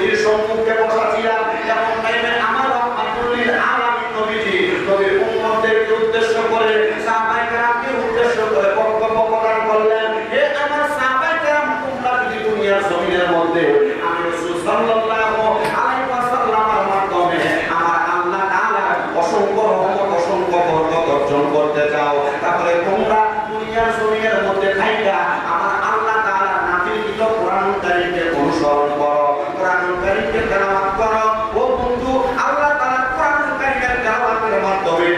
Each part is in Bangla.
নবীজির সম্মুখে বসা ছিলাম, এমন টাইমে আমার রহমাতুল লিল আলামিন নবীজি নবীর উম্মতদেরকে উদ্দেশ্য করে, সাহাবায়ে কেরামকে উদ্দেশ্য করে বক্তব্য প্রদান করলেন। হে আমার সাহাবায়ে কেরাম, তোমরা যদি দুনিয়ার জমিনের মধ্যে আমি রাসূল সাল্লাল্লাহু আলাইহি ওয়াসাল্লামের মাধ্যমে আমার আল্লাহ তাআলা অসংখ্য রহমত, অসংখ্য বরকত অর্জন করতে চাও, তাহলে তোমরা দুনিয়ার জমিনের মধ্যে থাইকা আমার আল্লাহ তাআলা নাযিলকৃত কোরআন কারীমকে অনুসরণ করো, কোরআন কারীমকে তেলাওয়াত করো। ও বন্ধু, আল্লাহ তাআলা কোরআন কারীমের তেলাওয়াতের মাধ্যমে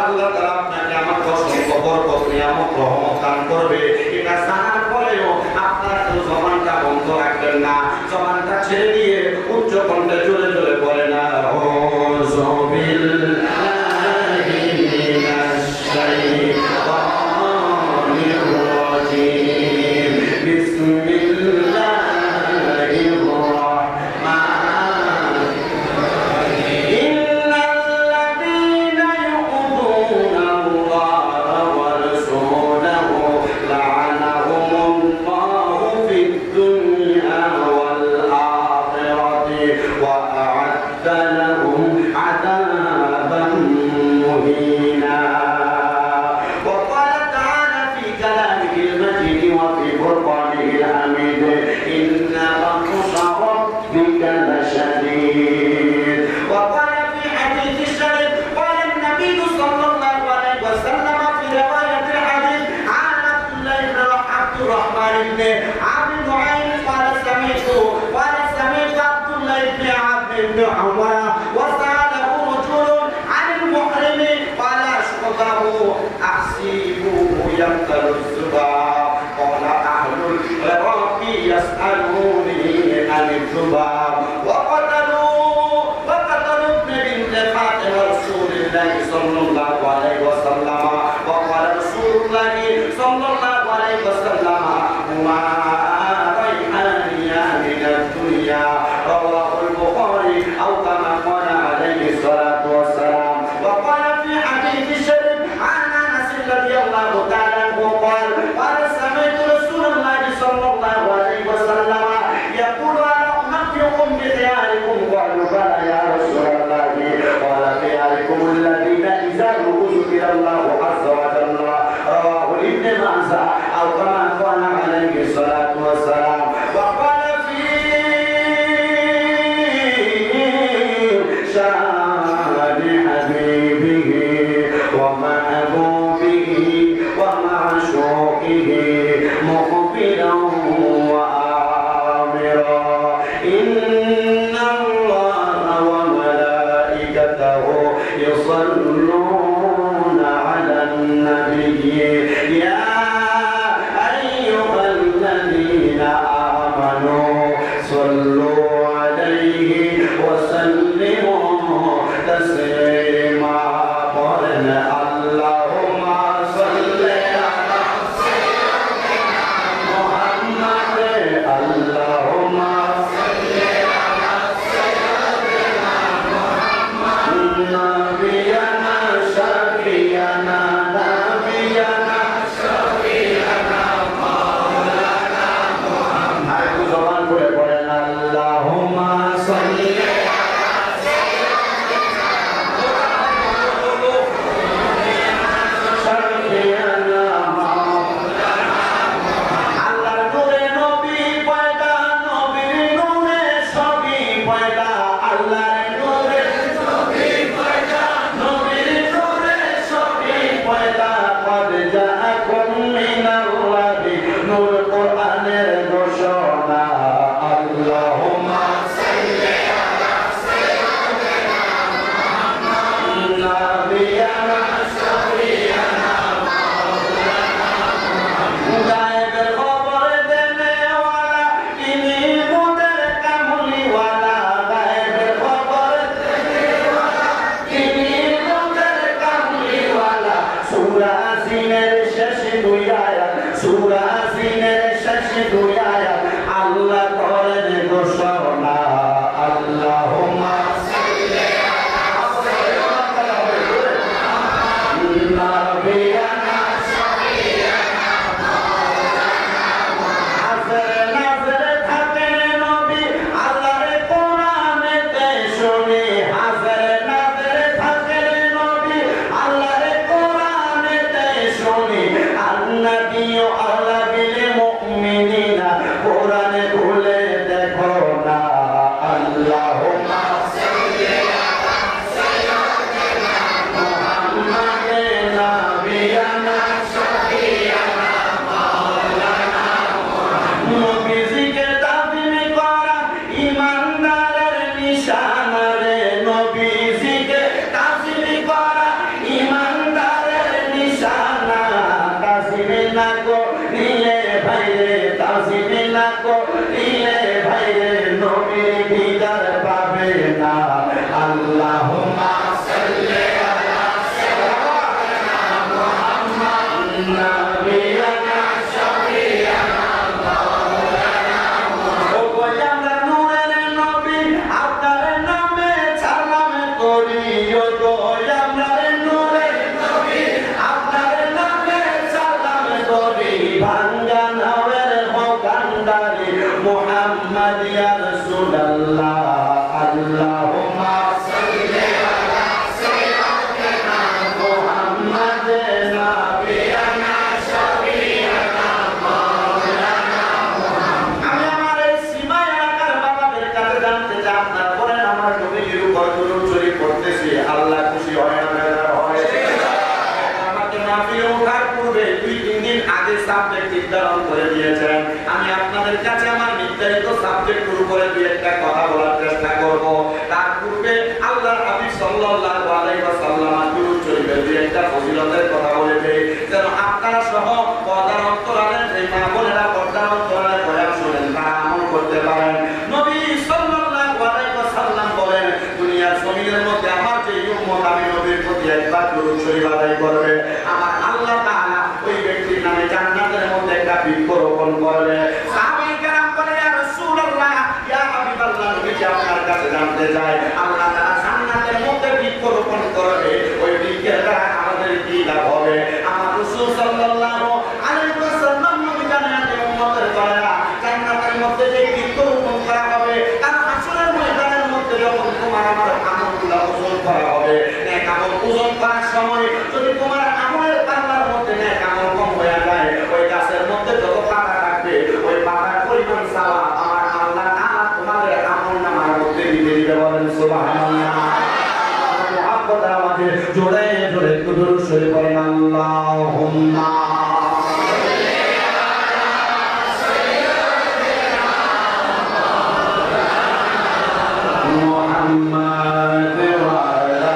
আল্লাহ তাআলা আপনাকে আমার অসংখ্য বরকত, নিয়ামত, রহমত দান করবে। এটা জানার পরেও আপনারা কেউ জবানটা বন্ধ রাখবেন না, জবানটা ছেড়ে দিয়ে উচ্চ কণ্ঠে জোরে জোরে বলেন আউযু বিল্লাহি মিনাশ শাইতানির রাজীম, বিসমিল্লাহির রাহমানির রাহিম। ইন্নাল্লাযীনা ইউযুনা আল্লাহা ওয়া রাসূলাহু লা'আনাহুমুল্লাহু ফিদ দুনিয়া ওয়াল আখিরাতি ওয়া আ'আদ্দা লাহুম আযাবান মুহিনা। وقال تعالى في كلامه المجيد وفي فرقانه الحميد إن بطش ربك لشديد. وقال في حديث الشريف قال النبي صلى الله عليه وسلم في رواية الحديث عن عبد الرحمن بن عبد نعيم قال سمعت عبد الله بن عبد بن عمر وسأله رجل عن المحرم قال أشهده أحسبه يقتل الذباب. قال أهل العراق يسألوني عن الذباب وقتلوا ابن بنت فاطمة رسول الله صلى الله عليه وسلم. وقال رسول الله صلى الله عليه وسلم هما ريحانيان من الدنيا. رواه البخاري أو كما قال عليه الصلاة والسلام. وقال في حديث الشريف عن أنس رضي الله تعالى عنه قال سمعت رسول الله صلى الله عليه وسلم يقول ألا أنبئكم بخياركم؟ قالوا بلى يا رسول الله. قال خياركم الذين إذا ذكر الله عز وجل. رواه ابن ماجه أو كما قال عليه الصلاة والسلام. وقال في شان حبيبه ومحبوبه ومعشوقه مخبرا وآمرا إن الله وملائكته يصلون على النبي يا أيها الذين آمنوا صلوا عليه وسلموا تسليما. قلنا اللهم صل على سيدنا محمد. اللهم صل على سيدنا محمد نبينا شفيعنا نبينا شفيعنا مولانا محمد. আরেকটু জবান করে বলেন আল্লাহুম্মা সাল্লি আলা সাইয়্যিদিনা মুহাম্মাদ ইয়া রাসূলুল্লাহ আল্লাহুম্মা সাল্লি আলা সাইয়্যিদিনা মুহাম্মাদ নাবিয়ানা শাফিয়ানা মাওলানা মুহাম্মাদ। আমি আমার এই সীমা এলাকার বাবাদের কাছে জানতে চাই, আপনারা বলেন আমার নবীর উপর দুরূদ শরীফ পড়তেছি, আল্লাহ খুশি হয় না বেজার হয়? আমাকে মাহফিলে ওঠার পূর্বে 2-3 দিন আগে সাবজেক্ট নির্ধারণ করে দিয়েছেন। আমি আপনাদের কাছে আমার নির্ধারিত সাবজেক্টের উপরে দুই একটা কথা বলার চেষ্টা করব। তার পূর্বে আল্লাহর হাবিব সাল্লাল্লাহু আলাইহি ওয়াসাল্লাম দুরূদ শরীফের দুই একটা ফজিলতের কথা বলে দেই, যেন আপনারা সহ পর্দার অন্তরালের যে মা বোনেরা পর্দার অন্তরালে বয়ান শুনেন তারা আমল করতে পারেন। নবী সাল্লাল্লাহু আলাইহি ওয়াসাল্লাম বলেন, দুনিয়ার জমিনের মধ্যে আমার যে উম্মত আমি নবীর প্রতি একবার দুরূদ শরীফ আদায় করবে, আমার আল্লাহ তাআলা ওই ব্যক্তির নামে জান্নাতের মধ্যে একটা বৃক্ষ রোপণ করবে। সাহাবায়ে কেরাম বলে, ইয়া রাসূলুল্লাহ ইয়া হাবিবাল্লাহ, নবী আপনার কাছে জানতে চাই আল্লাহ তাআলা জান্নাতের মধ্যে বৃক্ষ রোপণ করবে, ওই বৃক্ষের দ্বারা আমাদের কি লাভ হবে? আমার রাসূল সাল্লাল্লাহু আলাইহি ওয়াসাল্লাম নবী জানেন যে উম্মতের দ্বারা জান্নাতের মধ্যে যে বৃক্ষ রোপণ করা হবে, কারণ হাসরের ময়দানের মধ্যে যখন তোমার আমার আমলগুলো ওজন করা হবে, নেক আমল ওজন করার সময় যদি তোমার আমলের পাল্লার মধ্যে নেক আমল কম হয়ে যায়, ওই গাছের মধ্যে যত পাতা থাকবে ওই পাতার পরিমাণ সওয়াব আমার আল্লাহ তাআলা তোমাদের আমলনামার মধ্যে দিয়ে দিবে। বলেন সুবহানাল্লাহ। মুহাব্বত আমাদের জোরে জোরে দুরূদ শরীফ পড়েন, আল্লাহুম্মা মুহাম্মাদ ওয়া আলা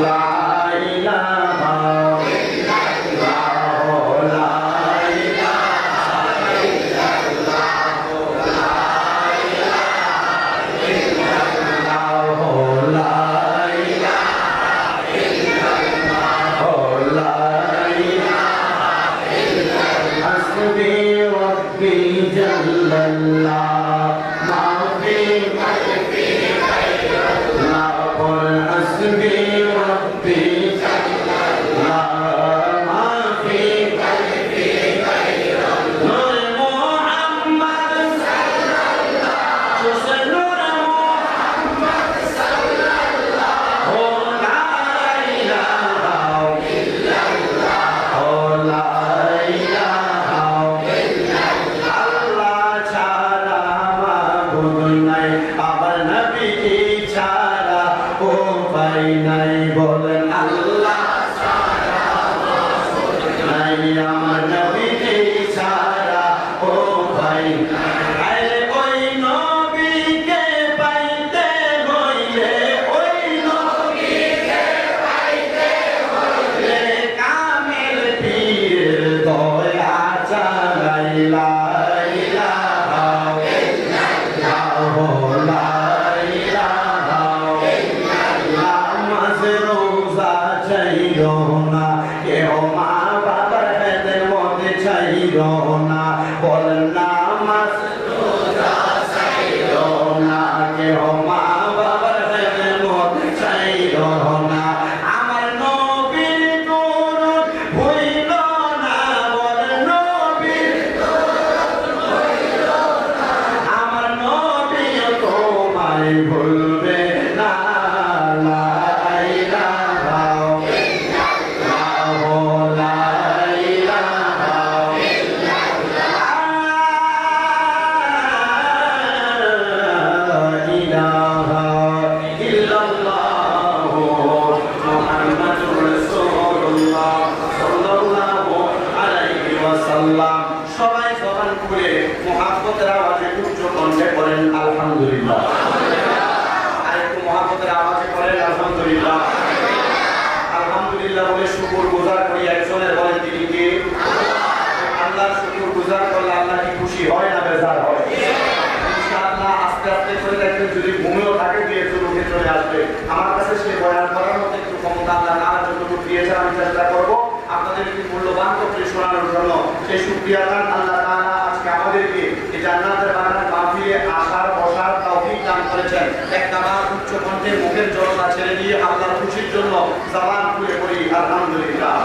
লা ইলাহা ইল্লাল্লাহ লা ইলাহা ইল্লাল্লাহ লা ইলাহা ইল্লাল্লাহ লা ইলাহা ইল্লাল্লাহ লা ইলাহা ইল্লাল্লাহ হাসবি রাব্বি জাল্লাল্লাহ মা ফি কলবি গায়রুল্লাহ কুল হাসবি রাব্বি জাল্লাল্লাহ মা ফি কলবি গায়রুল্লাহ নূর মুহাম্মদ সাল্লাল্লাহু নূর মুহাম্মদ সাল্লাল্লাহু লা ইলাহা ইল্লাল্লাহ লা ইলাহা ইল্লাল্লাহ আল্লাহ ছাড়া মাবুদ নাই, আবার নবী ছাড়া উপায় নাই। বলেন আল্লাহ ছাড়া মাবুদ নাই, আমার নবী ছাড়া উপায় নাই। ওই নবীকে পাইতে হইলে, ওই নবীকে পাইতে হইলে কামেল পীর দয়া চাই। লা ইলাহা ইল্লাল্লাহ লা ইলাহা ইল্লাল্লাহ নামাজ রোজা চাইও না, কেউ মা বাবার হেদের মধ্যে চাইও না। বলেন নামাজ রোজা চাইও না, কেউ মা বাবার হেদের মধ্যে চাইও না। আমার নবীর দুরূদ ভুইল না, বলেন নবীর দুরূদ ভুইল না, আমার নবী তোমায় ভুলবে না। লা ইলাহা ইল্লাল্লাহ লা ইলাহা ইল্লাল্লাহ মুহাম্মাদুর রাসূলুল্লাহ সাল্লাল্লাহু আলাইহি ওয়াসাল্লাম। সবাই জবান খুলে মুহাব্বতের আওয়াজে উচ্চ কণ্ঠে বলেন আলহামদুলিল্লাহ। আরেকটু মুহাব্বতের আওয়াজে বলেন আলহামদুলিল্লাহ। আলহামদুলিল্লাহ বলে শুকর গুজার করি একজনের, বলেন তিনি কে? আল্লাহর শুকর গুজার করলে আল্লাহ কি খুশি হয় না বেজার হয়? ইনশাআল্লাহ আস্তে আস্তে করে দেখবেন যদি ঘুমেও থাকে দিয়ে একটু উঠে চলে আসবে। আমার কাছে সে বয়ান করার মতো একটু ক্ষমতা আল্লাহ তাআলা যতটুকু দিয়েছেন আমি চেষ্টা করবো আপনাদের একটু মূল্যবান তথ্য শোনানোর জন্য। সেই শুকরিয়া দান আল্লাহ তাআলা আজকে আমাদেরকে এই জান্নাতের বাগান মাহফিলে আসার বসার তৌফিক দান করেছেন। একবার উচ্চ কণ্ঠে মুখের জড়তা ছেড়ে দিয়ে আল্লাহর খুশির জন্য জবান খুলে পড়ি আলহামদুলিল্লাহ।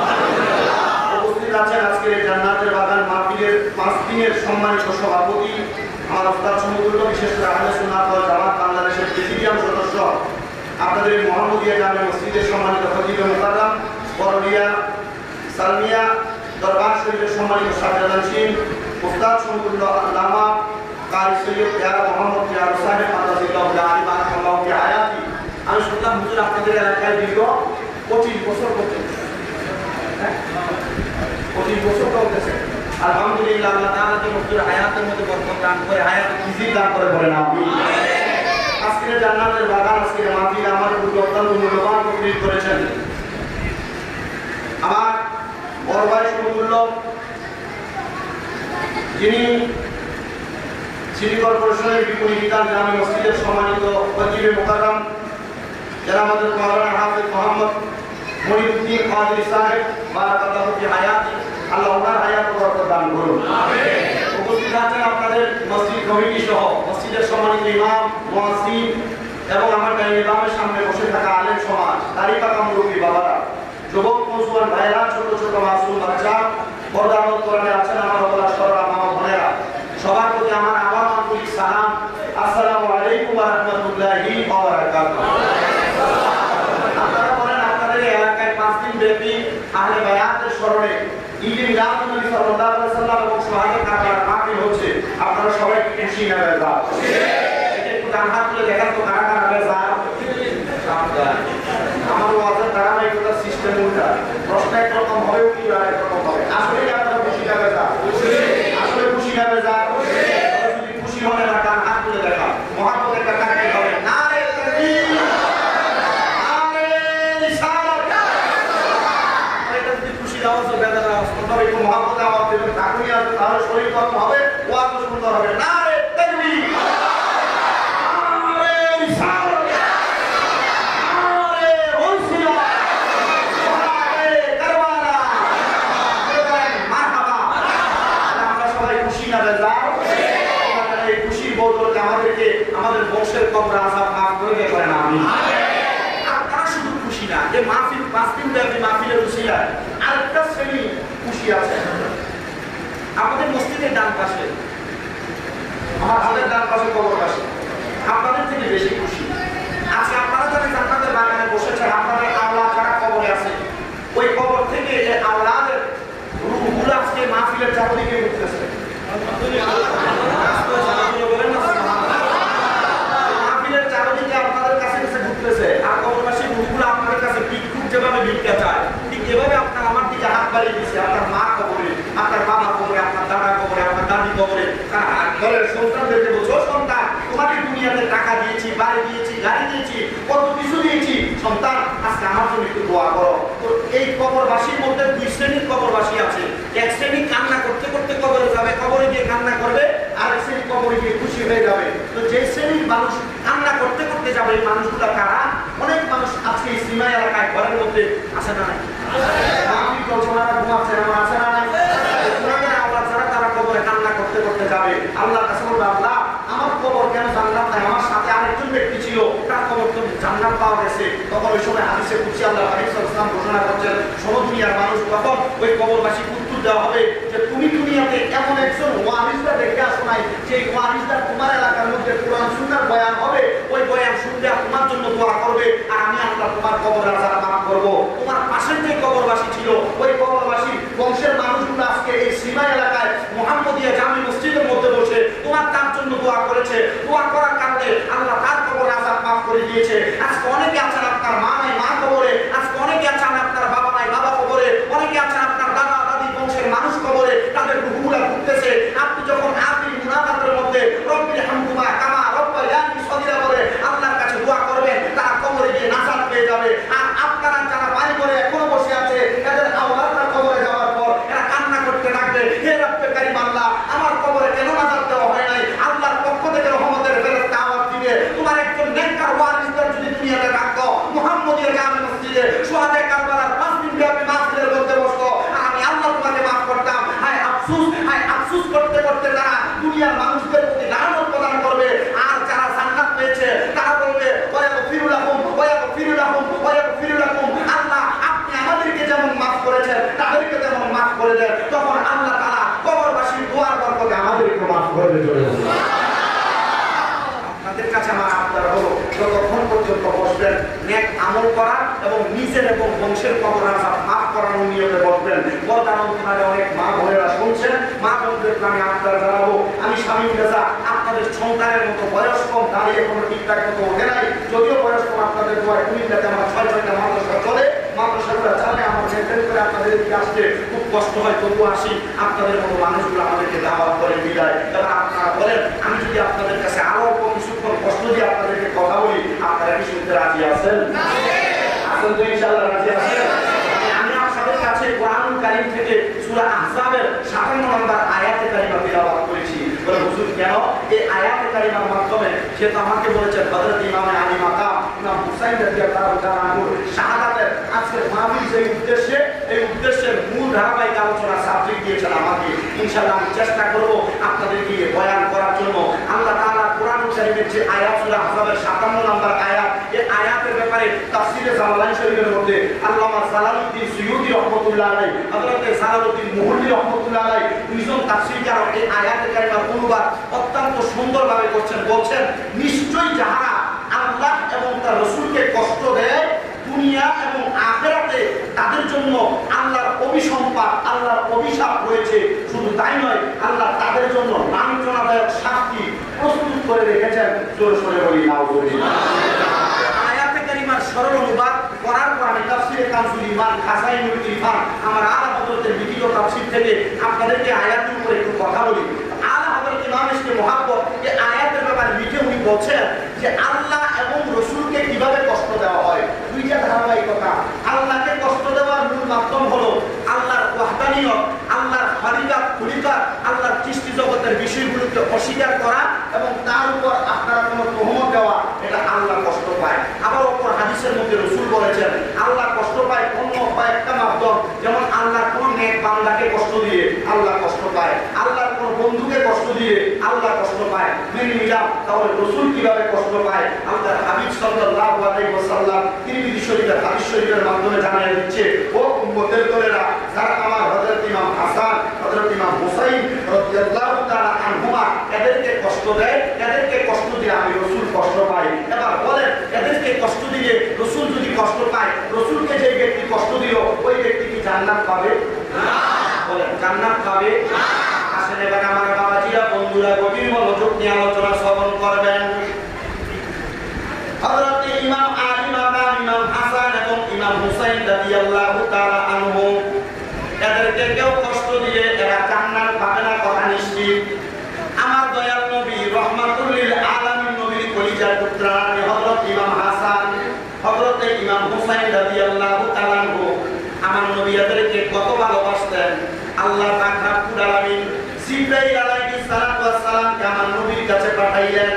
দিনের সম্মানিত সভাপতি, আমার উস্তাদ সমতুল্য, বিশেষ করে আহলে সুন্নাত ওয়াল জামাত বাংলাদেশের প্রেসিডিয়াম সদস্য, আপনাদের মোহাম্মদিয়া জামে মসজিদের সম্মানিত খতিব মুকাররম, বড়লিয়া সালমিয়া দরবার শরীফের সম্মানিত সাজাদানশীন, উস্তাদ সমতুল্য আল্লামা কারি সৈয়দ ইয়ারা মোহাম্মদ ইয়ার সাহেব আল্লাহুল্লাহ আলী বারাকাল্লাহু ফি হায়াতি। আমি শুনলাম হুজুর আপনাদের এলাকায় দীর্ঘ 25 বছর করতেন, 25 বছর করতেছে। আলহামদুলিল্লাহ, আল্লাহ তাআলা যে হুজুর হায়াতের মধ্যে বরকত দান করে, হায়াত ইজি দান করে বলেন আমিন। আজকে জান্নাতের বাগান, আজকে মাহফিল আমার উপর অত্যন্ত মূল্যবান তকরির করেছেন। আমার বড় ভাই সমতুল্য, যিনি সিটি কর্পোরেশনের বিপণী বিতান জামে মসজিদের সম্মানিত খতিবে মুকাররম, যারা আমাদের মাওলানা হাফেজ মোহাম্মদ মনিরউদ্দিন কাদরী সাহেব বারাকাল্লাহু ফি হায়াতি, আল্লাহ ওনার হায়াত বরকত দান করুন। উপস্থিত আছেন আপনাদের মসজিদ কমিটি সহ মসজিদের সম্মানিত ইমাম, মুয়াজ্জিন এবং আমার ইমামের সামনে বসে থাকা আলেম সমাজ, দাড়ি পাকা মুরব্বী বাবারা, যুবক নওজোয়ান ভাইরা, ছোট ছোট মাসুম বাচ্চা, পর্দানত কোরআনে আছেন আমার আল্লাহ সররা মা বোনেরা, সবার প্রতি আমার আবার আন্তরিক সালাম, আসসালামু আলাইকুম ওয়া রাহমাতুল্লাহি ওয়া বারাকাতুহু। আপনারা বলেন আপনাদের এলাকায় 5 দিন ব্যাপী আহলে বায়াতের স্মরণে ঈদে মিলাদুন নবী সাল্লাল্লাহু আলাইহি ওয়াসাল্লাম এবং শাহাদাত কারবালার মাহফিল হচ্ছে, আপনারা সবাই কি খুশি না বেজা? এটা একটু ডান হাত তুলে দেখান তো কারা কারা বেজা। আমার ওয়াজের ধারাবাহিকতা সিস্টেম উল্টা, প্রশ্ন একরকম হবে, উত্তর আরেক রকম হবে। আসলে কি আপনারা খুশি না বেজা? আসলে খুশি না বেজা? যদি খুশি হন না, ডান হাত তুলে দেখান, মহাব্বতের একটা তাকবীর হবে, নারে তাকবীর, নারে রিসালাত। এটা যদি খুশি আওয়াজ হবে, বেজার আওয়াজ তবে একটু মহাব্বত আওয়াজ দেবেন, তাকবীর আসবে, তাহলে শরীর কত হবে, ওয়াজ সুন্দর হবে। নারে তাকবীর, নারে রিসালাত, আমাদের বংশের কবর আযাব মাফ করে দেবেন আমিন। আপনারা শুধু খুশি না যে মাহফিল 5 দিন ব্যাপী মাহফিলের উসিলায় আরেকটা শ্রেণী খুশি আছে। আমাদের মসজিদের ডান পাশে, আমার হাতের ডান পাশে কবর পাশে, আপনাদের থেকে বেশি খুশি আজকে আপনারা যারা জান্নাতের বাগানে বসেছেন, আপনাদের আওলাদ যারা কবরে আছে, ওই কবর থেকে এই আওলাদের রূহগুলো আজকে মাহফিলের চারদিকে ঘুরতেছে। আর কবরবাসীর রূহগুলো আপনাদের কাছে ভিক্ষুক যেভাবে ভিক্ষা চায়, ঠিক এভাবে আপনার আমার দিকে হাত বাড়িয়ে দিচ্ছে। আপনার মা কবরে, আপনার বাবা কবরে, আপনার দাদা কবরে, আপনার দাদি কবরে, ঘরের সন্তানদেরকে বলছো, সন্তান তোমাকে দুনিয়াতে টাকা দিয়েছি, বাড়ি দিয়েছি, গাড়ি দিয়েছি, কত কিছু দিয়েছি, সন্তান আজকে আমার জন্য একটু দোয়া করো। তো এই কবরবাসীর মধ্যে 2 শ্রেণীর কবরবাসী আছে। এক শ্রেণী কান্না করতে করতে কবরে যাবে, কবরে গিয়ে কান্না করবে, আর এক শ্রেণী কবরে গিয়ে খুশি হয়ে যাবে। তো যে শ্রেণীর মানুষ কান্না করতে করতে যাবে, এই মানুষগুলা কারা? অনেক মানুষ আজকে এই সীমা এলাকায় ঘরের মধ্যে আসে না নাই, আপনি কল্পনারা ঘুমাচ্ছে আমার আছে না নাই, তারা কবরে কান্না করতে করতে যাবে, আল্লাহর কাছে বলবে, আল্লাহ আমার কবর কেন জান্নাত নাই? আমার সাথে আরেকজন ব্যক্তি ছিল, তার কবর তো জান্নাত পাওয়া গেছে। তখন ওই সময় হাদিসে কুদসি আল্লাহ হাবিব সাল্লাল্লাহু আলাইহি ওয়াসাল্লাম ঘোষণা করছেন, সমগ্র দুনিয়ার মানুষ তখন ওই কবরবাসী উত্তর দেওয়া হবে যে তুমি দুনিয়াতে এমন একজন ওয়ারিসটা দেখে আসো নাই, যে ওয়ারিসটা তোমার এলাকার মধ্যে কোরআন সুন্নাহর বয়ান হবে, ওই বয়ান শুনলে তোমার জন্য দোয়া করবে, আর আমি আল্লাহ তোমার কবরের আযাব মাফ করব। তোমার পাশের যে কবরবাসী ছিল, ওই কবরবাসী বংশের মানুষগুলো আজকে এই সীমা এলাকায় মুহাম্মদিয়া জামে মসজিদের মধ্যে বসে তোমার তার জন্য দোয়া করেছে। দোয়া করার কারণে আল্লাহ তার কবরের আযাব মাফ করে দিয়েছে। আজকে অনেকে আছেন আপনার মা নাই, মা কবরে, আজকে অনেকে আছেন আপনার বাবা নাই, বাবা কবরে, অনেকে আছেন আপনার দাদা দাদি বংশের মানুষ কবরে, তাদের রূহগুলো ঘুরতেছে। আপনি যখন আখির মুনাজাতের মধ্যে রব্বির হামহুমা কামা রব্বায়ানি সগীরা বলে আল্লাহর কাছে দোয়া করবেন, তারা কবরে গিয়ে নাজাত পেয়ে যাবে। আর আপনারা যারা বাড়ি করে এখনো বসে আছে, এদের আওলাদরা কবরে যাওয়ার পর এরা কান্না করতে লাগবে, হে রব্বে কারীম আল্লাহ, আমার কবরে কেন নাজাত দেওয়া হয় নাই? আল্লাহর পক্ষ থেকে রহমতের ফেরেশতা আওয়াজ দিবে, তোমার একজন নেককার ওয়ারিসদের যদি দুনিয়াতে রাখতো, মুহাম্মদিয়া জামে মসজিদে শাহাদায়ে কারবালার 5 দিন ব্যাপী মাহফিলের মধ্যে বসতো, আর আমি আল্লাহ তোমাকে মাফ করতাম। হায় আফসোস করতে করতে তারা দুনিয়ার মানুষদের প্রতি লানত প্রদান করবে। আর যারা জান্নাত পেয়েছে তারা বলবে, ওয়ায়াগফিরু লাহুম ওয়ায়াগফিরু লাহুম ওয়ায়াগফিরু লাহুম, আল্লাহ আপনি আমাদেরকে যেমন মাফ করেছেন তাদেরকে যেমন মাফ করে দেন। তখন আল্লাহ তাআলা কবরবাসীর দোয়ার বরকত নিজের এবং বংশের কবর আযাব মাফ করানোর নিয়তে বলবেন। বলতাম আপনারা অনেক মা বোনেরা শুনছেন, মা বোনদেরকে আমি আপনারা জানাবো, আমি স্বামী রেজা আপনাদের সন্তানের মতো বয়স কম, দাঁড়িয়ে কোনো ঠিকঠাক মতো ওঠে নাই, যদিও বয়স কম আপনাদের দোয়ায় কুমিল্লাতে আমার 6-6টা মাদ্রাসা চলে, মাদ্রাসাগুলো চালে আমার মেনটেন করে আপনাদের এদিকে আসতে খুব কষ্ট হয়, তবু আসি। আপনাদের মতো মানুষগুলো আমাদেরকে দাওয়াত করে বিদায়। এবার আপনারা বলেন, আমি যদি আপনাদের কাছে আরো অল্প কিছুক্ষণ কষ্ট দিয়ে আপনাদেরকে কথা বলি, আপনারা কি শুনতে রাজি আছেন? আছেন তো ইনশাআল্লাহ রাজি আছেন? আমি আপনাদের কাছে কোরআনুল কারীম থেকে সূরা আহজাবের 57 নম্বর আয়াতে কারিমা তিলাওয়াত করেছি। বলে হুজুর কেন? এই আয়াতে কারিমার মাধ্যমে সে তো আমাকে বলেছেন হযরত ইমাম আলী মাকাম ইমাম হুসাইন রাদিয়াল্লাহু তাআলা আনহুর শাহাদাতের আজকের মাহফিল যে উদ্দেশ্যে, এই উদ্দেশ্যের মূল ধারাবাহিক আলোচনা সাবজেক্ট দিয়েছেন আমাকে। ইনশাআল্লাহ আমি চেষ্টা করব আপনাদেরকে বয়ান করার জন্য। আল্লাহ তাআলা কোরআনুল কারীমের যে আয়াত সূরা আহজাবের 57 নম্বর আয়াত, এই আয়াতের ব্যাপারে তাফসীরে জালালাইন শরীফের মধ্যে আল্লামা জালালউদ্দিন সুয়ুতী রাহমাতুল্লাহ আলাইহি, হযরত জালালউদ্দিন মুহল্লী রাহমাতুল্লাহ আলাইহি দুইজন তাফসীরকার এই আয়াতে কারিমার অনুবাদ অত্যন্ত সুন্দরভাবে করছেন। বলছেন নিশ্চয়ই যারা আল্লাহ এবং তার রাসূলকে কষ্ট দেয় দুনিয়া এবং আখিরাতে তাদের জন্য আল্লাহর অভিসম্পাত, আল্লাহর অভিশাপ রয়েছে। শুধু তাই নয়, আল্লাহ তাদের জন্য লাঞ্ছনাদায়ক শাস্তি প্রস্তুত করে রেখেছেন। জোরে সোরে বলি নাউজুবিল্লাহ। আয়াতে কারিমার সরল অনুবাদ করার পর আমি তাফসীরে কানজুল ঈমান খাজাইনুল ইরফান আমার আলা হযরতের লিখিত তাফসীর থেকে আপনাদেরকে আয়াতের উপরে একটু কথা বলি। আলা হযরত ইমাম ইসকে মুহাব্বত এই আয়াতের ব্যাপারে লিখে উনি বলছেন যে আল্লাহ এবং রাসূলকে কিভাবে কষ্ট দেওয়া হয়। দুইটা ধারাবাহিকতা। আল্লাহকে কষ্ট দেওয়ার মূল মাধ্যম হলো আল্লাহর ওয়াহদানিয়ত, আল্লাহর খালিকাত খুলিকাত, আল্লাহর সৃষ্টি জগতের বিষয়গুলোকে অস্বীকার করা এবং তার উপর আপনারা কোনো তহমত দেওয়া, এটা আল্লাহ কষ্ট পায়। আবার অপর হাদিসের মধ্যে রাসূল বলেছেন আল্লাহ কষ্ট পায় অন্য কয়েকটা মাধ্যম, যেমন আল্লাহর কোন নেক বান্দাকে কষ্ট দিয়ে আল্লাহ কষ্ট পায়, আল্লাহর কোন বন্ধুকে কষ্ট দিয়ে আল্লাহ কষ্ট পায়। মেনে নিলাম, তাহলে রাসূল কিভাবে কষ্ট পায় আল্লাহর হাবিব সাল্লাল্লাহু আলাইহি ওয়াসাল্লাম তিরমিজি শরীফের হাদিস শরীফের মাধ্যমে জানিয়ে দিচ্ছে। ও উম্মতের দলেরা, যারা আমার হযরত ইমাম হাসান, হযরত ইমাম হুসাইন রাদিয়াল্লাহু তাআলা আনহুমা এদেরকে কষ্ট দেয়, এদেরকে কষ্ট দিয়ে আমি রাসূল কষ্ট পাই। এবার বলেন, এদেরকে কষ্ট দিয়ে রাসূল যদি কষ্ট পায়, রাসূলকে যে ব্যক্তি কষ্ট দিল ওই ব্যক্তি কি জান্নাত পাবে? না। বলেন জান্নাত পাবে? না। আসলে এবার আমার বাবাজিরা, বন্ধুরা, গভীর মনোযোগ নিয়ে আলোচনা শ্রবণ করবেন। হযরত ইমাম আলী মাকাম ইমাম হাসান এবং ইমাম হুসাইন রাদিয়াল্লাহু তাআলা আনহু এদেরকে কেউ কষ্ট দিয়ে এরা জান্নাত পাবে না, কথা নিশ্চিত। আমার দয়াল নবী রাহমাতুল লিল আলামিন নবীর কলিজার পুত্র হযরত ইমাম হাসান, হযরত ইমাম হুসাইন রাদিয়াল্লাহু তাআলা আনহু আমার নবী এদেরকে কত ভালোবাসতেন। আল্লাহ পাক রব্বুল আলামিন জিবরাইল আলাইহিস সালাতু ওয়াস সালামকে আমার নবীর কাছে পাঠাইলেন।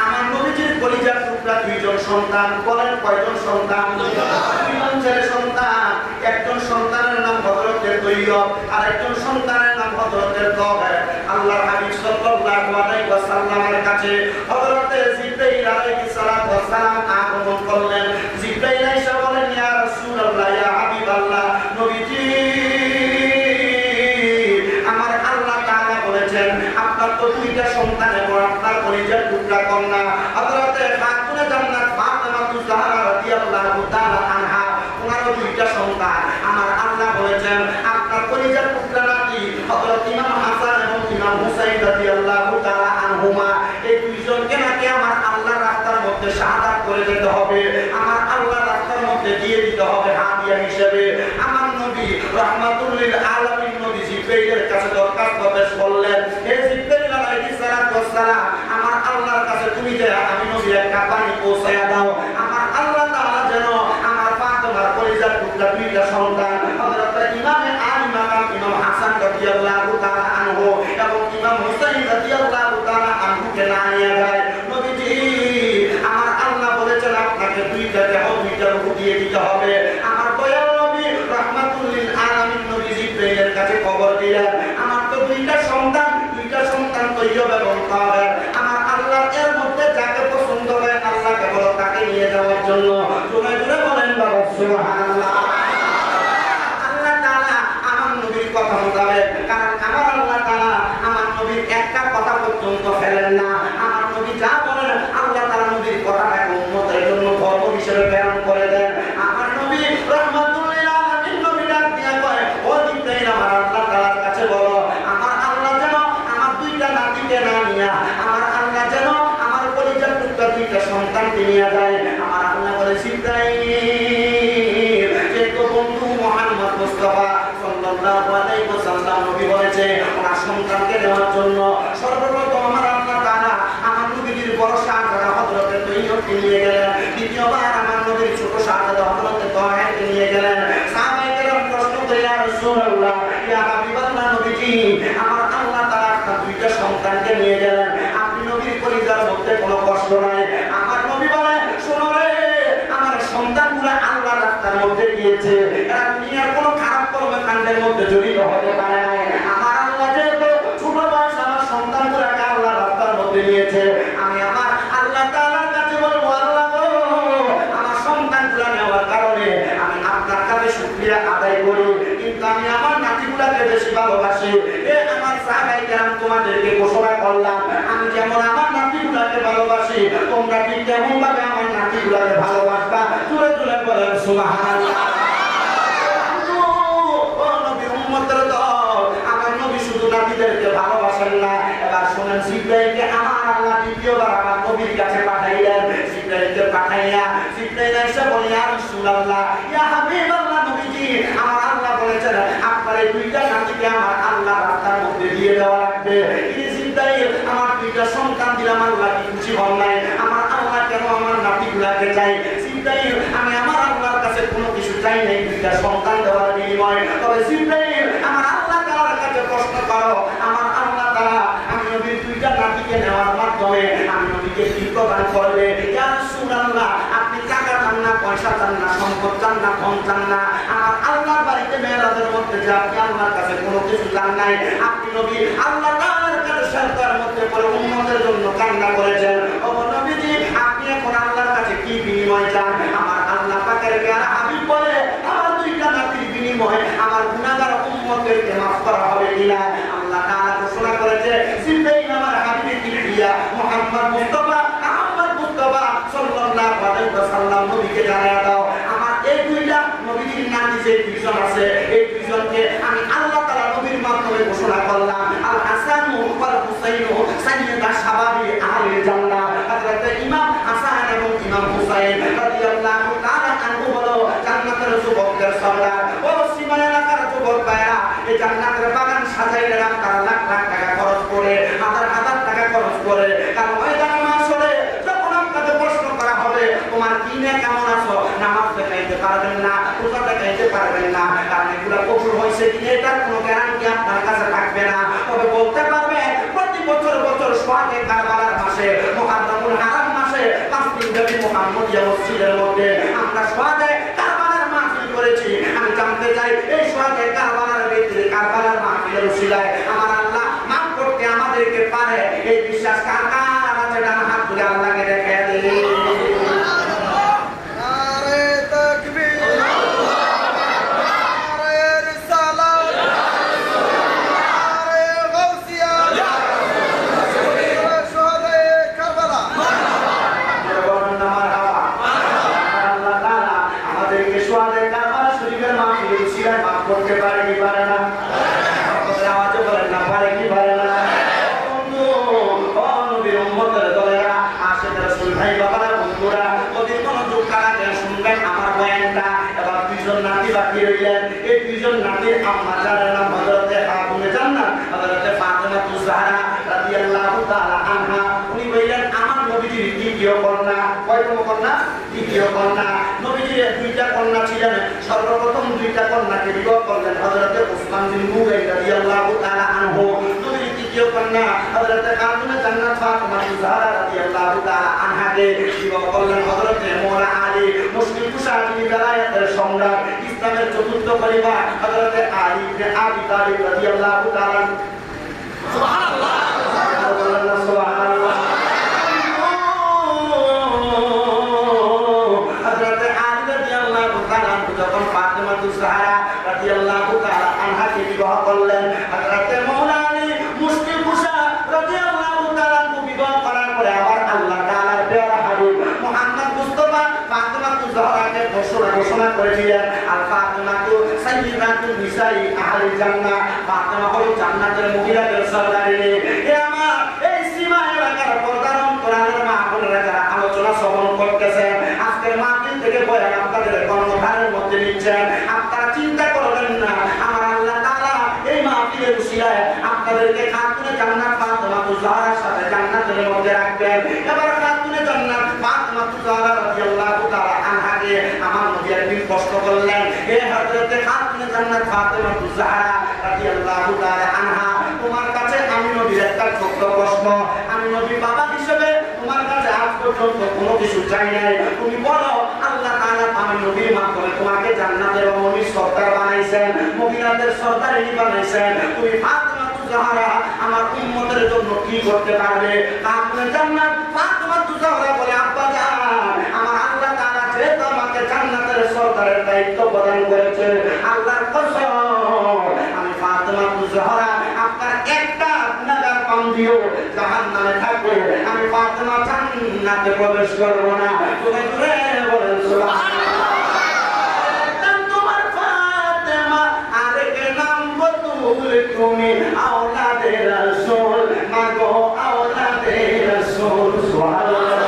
আমার নবীজির কলিজার টুকরা দুইজন সন্তান। বলেন কয়জন সন্তান? দুইজন ছেলে সন্তান। একজন সন্তানের নাম হযরতে তৈয়ব, আর একজন সন্তানের নাম হযরতে তাহের। আল্লাহর হাবিব সাল্লাল্লাহু আলাইহি ওয়াসাল্লামের কাছে হযরতে জিবরাইল আলাইহিস সালাতু ওয়াস সালাম আগমন করলেন। জিবরাইল এসে বলেন, ইয়া রাসূলুল্লাহ, ইয়া হাবিবাল্লাহ, নবীজি আমার আল্লাহ তাআলা বলেছেন আপনার তো দুইটা সন্তান এবং আপনার কলিজার টুকরা কন্যা হযরতে খাতুনে জান্নাত ফাতেমা তুজহারা রাদিয়াল্লাহু তাআলা আনহা, ওনারও দুইটা সন্তান। আমার আল্লাহ বলেছেন আপনার কলিজার টুকরা নাকি হযরত ইমাম হাসান এবং ইমাম হুসাইন রাদিয়াল্লাহু তাআলা আনহুমা, এই দুইজনকে নাকি আমার আল্লাহর রাস্তার মধ্যে শাহাদাত করে দিতে হবে, আমার আল্লাহর রাস্তার মধ্যে দিয়ে দিতে হবে হাদিয়া হিসেবে। আমার নবী রাহমাতুল লিল আলামিন নবী জিবরাইলের কাছে দরখাস্ত পেশ করলেন, হে জিবরাইল আলাইহিস সালাতু ওয়াস সালাম, আমার আল্লাহর কাছে তুমি যে আমি নবী একটা পানি পৌঁছায়া দাও, আমার আল্লাহ তাআলা যেন আমার ফাতেমার কলিজার টুকরা দুইটা সন্তান হযরত ইমাম আলী মাকাম ইমাম হাসান রাদিয়াল্লাহু তাআলা আনহু এবং ইমাম হুসাইন রাদিয়াল্লাহু তাআলা আনহুকে না নিয়ে যায়। নবীজি আমার আল্লাহ বলেছেন আপনাকে দুইটা দেহ দুইটা রূহ দিয়ে দিতে হবে। আমার দয়াল নবী রাহমাতুল লিল আলামিন নবী জিবরাইলের কাছে খবর দিলেন আমার তো দুইটা সন্তান তৈয়ব এবং তাহের, আমার আল্লাহ এর মধ্যে যাকে পছন্দ হয় আল্লাহকে বলো তাকে নিয়ে যাওয়ার জন্য। জোরে জোরে বলেন বাবা সুবহানাল্লাহ। আল্লাহ তাআলা আমার নবীর কথা মোতাবেক, কারণ আমার আল্লাহ তাআলা আমার নবীর একটা কথা পর্যন্ত ফেলেন না। আমার নবী যা বলেন আল্লাহ তাআলা নবীর কথাটাকে উম্মতের জন্য ধর্ম হিসেবে প্রেরণ করে দেন। আমার নবী সাল্লাল্লাহু আলাইহি ওয়াসাল্লাম নবী বলেছে ওনার সন্তানকে নেওয়ার জন্য সর্বপ্রথম আমার আল্লাহ তাআলা আমার নবীর বড় শাহজাদা হযরত তৈয়বকে নিয়ে গেলেন। দ্বিতীয়বার আমার নবীর ছোট শাহজাদা হযরত তাহেরকে নিয়ে গেলেন। সাহাবায়ে কেরাম প্রশ্ন করে ইয়া রাসূলুল্লাহ ইয়া হাবিবাল্লাহ নবীজি আমার আল্লাহ তাআলা আপনার দুইটা সন্তানকে নিয়ে গেলেন, আপনি নবীর কলিজার মধ্যে কোনো কষ্ট নাই? আমার নবী বলে শোনো রে, আমার সন্তানগুলো আল্লাহ রাস্তার মধ্যে গিয়েছে, এরা দুনিয়ার কোনো খারাপ কর্মকাণ্ডের মধ্যে জড়িত হতে পারে না। আমার আল্লাহ যেহেতু ছোট বয়স আমার সন্তানগুলোকে আল্লাহ রাস্তার মধ্যে নিয়েছে, আমি আমার আল্লাহ তাআলার কাছে বলবো আল্লাহ গো আমার সন্তানগুলো নেওয়ার কারণে আমি আপনার কাছে শুকরিয়া আদায় করি, কিন্তু আমি আমার নাতিগুলোকে বেশি ভালোবাসি। এ আমার সাহাবায়ে কেরাম তোমাদেরকে ঘোষণা করলাম আমি যেমন আমার নাতিগুলোকে ভালোবাসি তোমরা ঠিক তেমন ভাবে আমার নাতিগুলোকে ভালোবাসবা। জোরে জোরে বলেন সুবহানাল্লাহ। ও নবী উম্মতের দল, আমার নবী শুধু নাতিদেরকে ভালোবাসেন না, এবার শুনেন জিবরাইলকে আমার আল্লাহ দ্বিতীয়বার আমার নবীর কাছে পাঠাইলেন। জিবরাইলকে পাঠাইয়া জিবরাইল এসে বলে ইয়া রাসূলুল্লাহ ইয়া হাবিবাল্লাহ নবীজি আমার আল্লাহ বলেছেন আপনার এই দুইটা নাতিকে আমার আল্লাহ রাস্তার মধ্যে দিয়ে দেওয়া লাগবে। এই জিবরাইল আমার দুইটা সন্তান দিলাম, আল্লাহ কি খুশি হন নাই? আমার আল্লাহ কেন আমার নাতিগুলাকে চাই? জিবরাইল আমি আমার আল্লাহর কাছে কোনো কিছু চাই নাই দুইটা সন্তান দেওয়ার বিনিময়ে, তবে জিবরাইল আমার আল্লাহ তাআলার কাছে প্রশ্ন করো আমার আল্লাহ তাআলা আমি নবীর দুইটা নাতিকে নেওয়ার মাধ্যমে আমি নবীকে কি প্রদান করবে? ইয়া রাসূলুল্লাহ আপনি টাকা চান না, পয়সা চান না, সম্পদ চান না, ধন চান না, আমার আল্লাহর বাড়িতে মেরাজের মধ্যে যে আপনি আল্লাহর কাছে কোনো কিছু চান নাই, আপনি নবী আল্লাহ তাআলার কাছে সরকার মধ্যে পড়ে উম্মতের জন্য কান্না করেছেন। ও নবীজি আপনি এখন আল্লাহর কাছে কি বিনিময় চান? আমার আল্লাহ পাকের প্যারা হাবিব বলে আমার দুইটা নাতির বিনিময়ে আমার গুনাহগার উম্মতদেরকে maaf করা হবে কিনা? আল্লাহ তাআলা ঘোষণা করেছে জিবরাইল আমার হাবিবকে দিয়া মুহাম্মদ মুস্তাফা আহমদ মুস্তাফা সাল্লাল্লাহু আলাইহি ওয়াসাল্লাম নবীকে জানায়া দাও আমার এই দুইটা নবীর নাতি যে দুইজন আছে এই দুইজনকে আমি আল্লাহ তাআলা নবীর মাধ্যমে ঘোষণা করলাম আল হাসান ওয়াল হুসাইন সাইয়্যিদা শাবাবি আহলে জান্নাহ। হযরত ইমাম হাসান এবং ইমাম হুসাইন রাদিয়াল্লাহু তাআলা আনহু হলো জান্নাতের যুবকদের সরদার। ও সীমা এলাকার যুবক ভাইরা এই জান্নাতের বাগান সাজাইলে আপনার লাখ লাখ টাকা খরচ করে, হাজার হাজার টাকা খরচ করে, কারণ ময়দানে মাশরে যখন আপনাকে প্রশ্ন করা হবে তোমার দিনে কেমন আছো, নামাজ দেখাইতে পারবেন না, রোজা দেখাইতে পারবেন না, কারণ এগুলো কবুল হয়েছে কিনা এটার কোনো গ্যারান্টি আপনার কাছে থাকবে না। তবে বলতে পারবে প্রতি বছর বছর সোহাগে কারবালার মাসে মুহাররমুল হারাম মাসে 5 দিন ব্যাপী মুহাম্মদিয়া মসজিদের মধ্যে আমরা সোহাগে কারবালার মাহফিল করেছি। আমি জানতে চাই এই সোহাগে কারবালার ভিতরে কারবালার মাহফিলের উসিলায় আমার আল্লাহ মাফ করতে আমাদেরকে পারে, এই বিশ্বাস কার কার আছে? ডান হাত তুলে আল্লাহকে দেখিয়ে দিন। করতে পারে কি পারে না? আওয়াজে বলেন না পারে কি পারে না? নবীর উম্মতের দলেরা আশিক রাসূল ভাই বাবারা বন্ধুরা অধিক মনোযোগ কারাতে শুনবেন আমার বয়ানটা। এবার দুইজন নাতি বাকি রইলেন। এই দুইজন নাতির আম্মা যার নাম হযরতে খাতুনে জান্নাত হযরতে ফাতেমা তুজহারা রাদিয়াল্লাহু তাআলা আনহা, উনি বললেন আমার নবীজির দ্বিতীয় কন্যা। কয়তম কন্যা? দ্বিতীয় কন্যা। নবীজির দুইটা কন্যা ছিলেন, সর্বপ্রথম দুইটা কন্যাকে বিবাহ করলেন হযরতে উসমান বিন মুগাইর রাদিয়াল্লাহু তাআলা আনহু। নবীজির দ্বিতীয় কন্যা হযরতে খাতুনে জান্নাত ফাতেমা তুজহারা রাদিয়াল্লাহু তাআলা আনহাকে বিবাহ করলেন হযরতে মওলা আলী মুসলিম কুশাইর বেলায়েতের সম্রাট, ইসলামের চতুর্থ খলিফা হযরতে আলী ইবনে আবি তালিব রাদিয়াল্লাহু তাআলা। সুবহানাল্লাহ সুবহানাল্লাহ। হযরতে আলী রাদিয়াল্লাহু তাআলা যখন ফাতেমা তুজহারা রাদিয়াল্লাহু তাআলা আনহাকে বিবাহ করলেন, হযরতে মওলা আলী মুসলিম কুশাইর রাদিয়াল্লাহু তাআলা বিবাহ করার পরে আবার আল্লাহ তাআলার প্রিয় হাবিব মুহাম্মদ মুস্তাফা ফাতেমা তুজহারাকে ঘোষণা করে দিলেন আল ফাতেমাতু সাইয়্যিদাতুন নিসাই আহলে জান্নাহ। ফাতেমা হলো জান্নাতের মহিলাদের সরদারিনী। এ আমার এই সীমা এলাকার পর্দার অন্তরালের মা বোনেরা যারা আলোচনা শ্রবণ করতেছেন আজকের মাহফিল থেকে বয়ান আপনাদের কর্মধারের মধ্যে নিচ্ছেন, আপনারা চিন্তা করবেন না আমার আল্লাহ আপনাদেরকে খাতুনে জান্নাত ফাতেমা তুজহারার সাথে জান্নাতের মধ্যে রাখবেন। এবার খাতুনে জান্নাত ফাতেমা তুজহারা রাদিয়াল্লাহু তাআলা আনহাকে আমার নবী একদিন প্রশ্ন করলেন, হে হযরতে খাতুনে জান্নাত ফাতেমা তুজহারা রাদিয়াল্লাহু তাআলা আনহা, তোমার কাছে আমি নবীর একটা ছোট্ট প্রশ্ন, আমি নবী বাবা হিসেবে তোমার কাছে আজ পর্যন্ত কোনো কিছু চাই নাই, তুমি বলো আল্লাহ তাআলা আমি নবীর মাধ্যমে তোমাকে জান্নাতের অমনি সরদার বানাইছেন, মুমিনাদের সরদারই বানাইছেন, তুমি ফাতেমা তুজহারা আমার উম্মতের জন্য কি করতে পারবে? খাতুনে জান্নাত ফাতেমা তুজহারা বলে, আব্বা জান, আমার আল্লাহ তাআলা যেহেতু আমাকে জান্নাতের সরদারের দায়িত্ব প্রদান করেছে, আল্লাহর কসম আমি ফাতেমা তুজহারা আপনার একটা গুনাহগার কম দিও জাহান্নামে থাকবে, আমি ফাতেমা জান্নাতে প্রবেশ করব না। তুমি জোরে বলেন সুবহানাল্লাহ। তোমার ফাতেমা আরেকে নাম বতুল, তুমি আওলাদে রাসূল, মাগো আওলাদে রাসূল সুবহানাল্লাহ।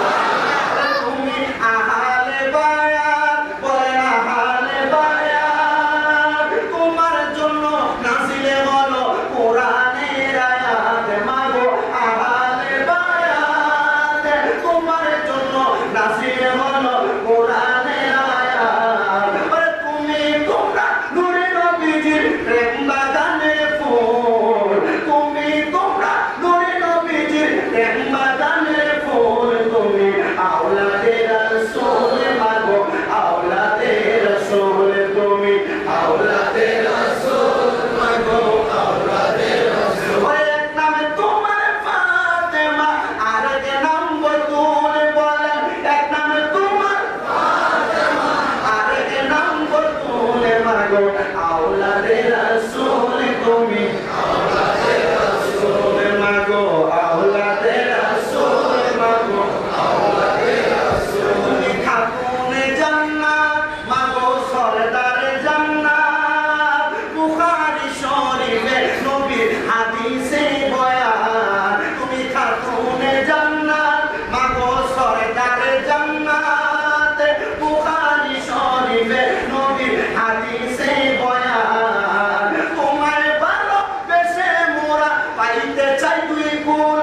তুমি আহলে বায়াত, বলেন আহলে বায়াত, তোমার জন্য নাজিলে হলো কোরআনের আয়াত, মাগো আহলে বায়াত, তোমার জন্য নাজিলে হলো কোরআনের আয়াত। আরে তুমি তোমরা নূরে নবীজির প্রেম বাগানের ফুল, তুমি তোমরা নূরে নবীজির প্রেম বাগানের ফুল, তুমি আওলাদে রাসূল, মাগো আওলাদে রাসূল, তুমি আওলাদে রাসূল, মাগো আওলাদে রাসূল। ওরে এক নামে তোমার ফাতেমা আর এক নাম বতুল, বলেন এক নামে তোমার ফাতেমা আর এক নাম বতুল, মাগো আওলাদে রাসূল, তুমি আওলাদে রাসূল, মাগো আওলাদে রাসূল, মাগো আওলাদে রাসূল। তুমি খাতুনে জান্নাত, মাগো সরদারে জান্নাত, বুখারী শরীফে নবীর হাদিসে বয়ান, তুমি খাতুনে জান্নাত, মাগো সরদারে জান্নাত, বুখারী শরীফে নবীর হাদিসে বয়ান, তোমায় ভালোবেসে মোরা পাইতে চাই দুই গুণ,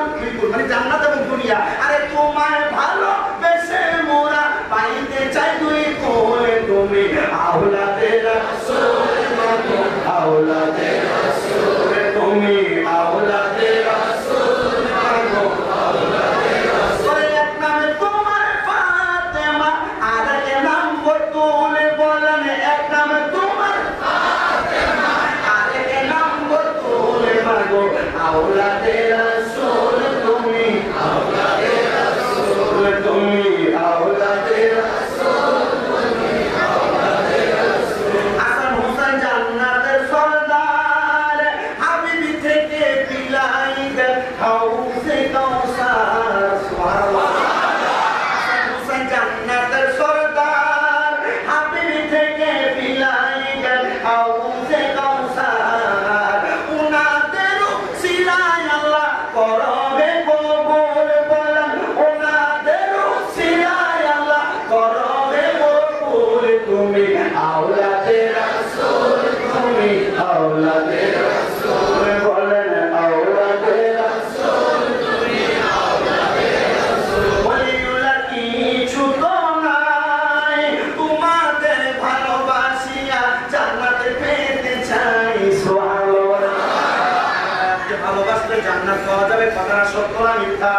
মানে জান্নাত এবং দুনিয়া, আরে তোমায় ভালোবেসে মোরা পাইতে চাই দুই গুণ, তুমি আওলাদে রাসূল, মাগো আওলাদে রাসূল, তুমি আওলাদে রাসূল, মাগো আওলাদে রাসূল। এক নামে তোমার ফাতেমা আর এক নাম বতুল, বলেন এক নামে তোমার ফাতেমা আর এক নাম বতুল, মাগো আওলাদে রাসূল, তুমি আওলাদে রাসূল, তুমি আওলাদে রাসূল, তুমি আওলাদে রাসূল। হাসান হুসাইন জান্নাতের সরদার, হাবিবি থেকে বিলাই দেন হাউজে কাউসার সুবহানাল্লাহ। হাসান হুসাইন জান্নাতের সরদার, হাবিবি থেকে বিলাই দেন হাউজে কাউসার, উনাদেরও সিলাই আল্লাহ করবে কবুল, বলেন উনাদেরও সিলাই আল্লাহ করবে কবুল, তুমি আওলাদে রাসূল, তুমি আওলাদে রাসূল, বলেন আওলাদে রাসূল, তুমি আওলাদে রাসূল। ওলিউল্লাহ কিছু তো নাই, তোমাদের ভালোবাসিয়া জান্নাতে পেতে চাই সুবহানাল্লাহ। যে ভালোবাসলে জান্নাত পাওয়া যাবে, কথাটা সত্য না মিথ্যা?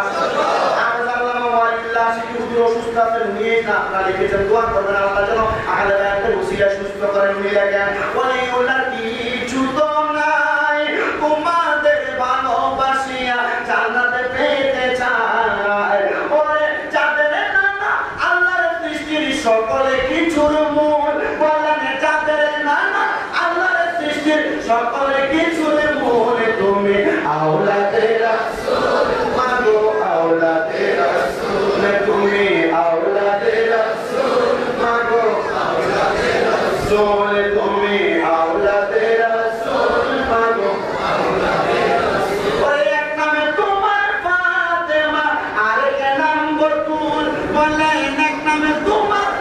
আল্লাহ ওয়ালিল্লাহ শুধু অসুস্থ আছেন নিয়ে না, আপনারা লিখেছেন দোয়া করবেন আল্লাহ যেন আহলে বায়াতের ওসিলা সুস্থ করেন মিলে গেন। ওলিউল্লাহ কিছু তো নাই, তোমাদের ভালোবাসিয়া জান্নাতে পেতে চায়, ওরে যাদের নানা আল্লাহর সৃষ্টির সকলে কিছুর মূল, বলেন যাদের নানা আল্লাহর সৃষ্টির সকলে কিছুর মূল, তুমি আওলাদে রাসূল, মাগো আওলাদে রাসূল, তুমি আওলাদে রাসূল, মাগো আওলাদে রাসূল, তুমি আওলাদে রাসূল, মাগো আওলাদে রাসূল। ওরে এক নামে তোমার ফাতেমা আর এক নাম বতুল, বলেন এক নামে তোমার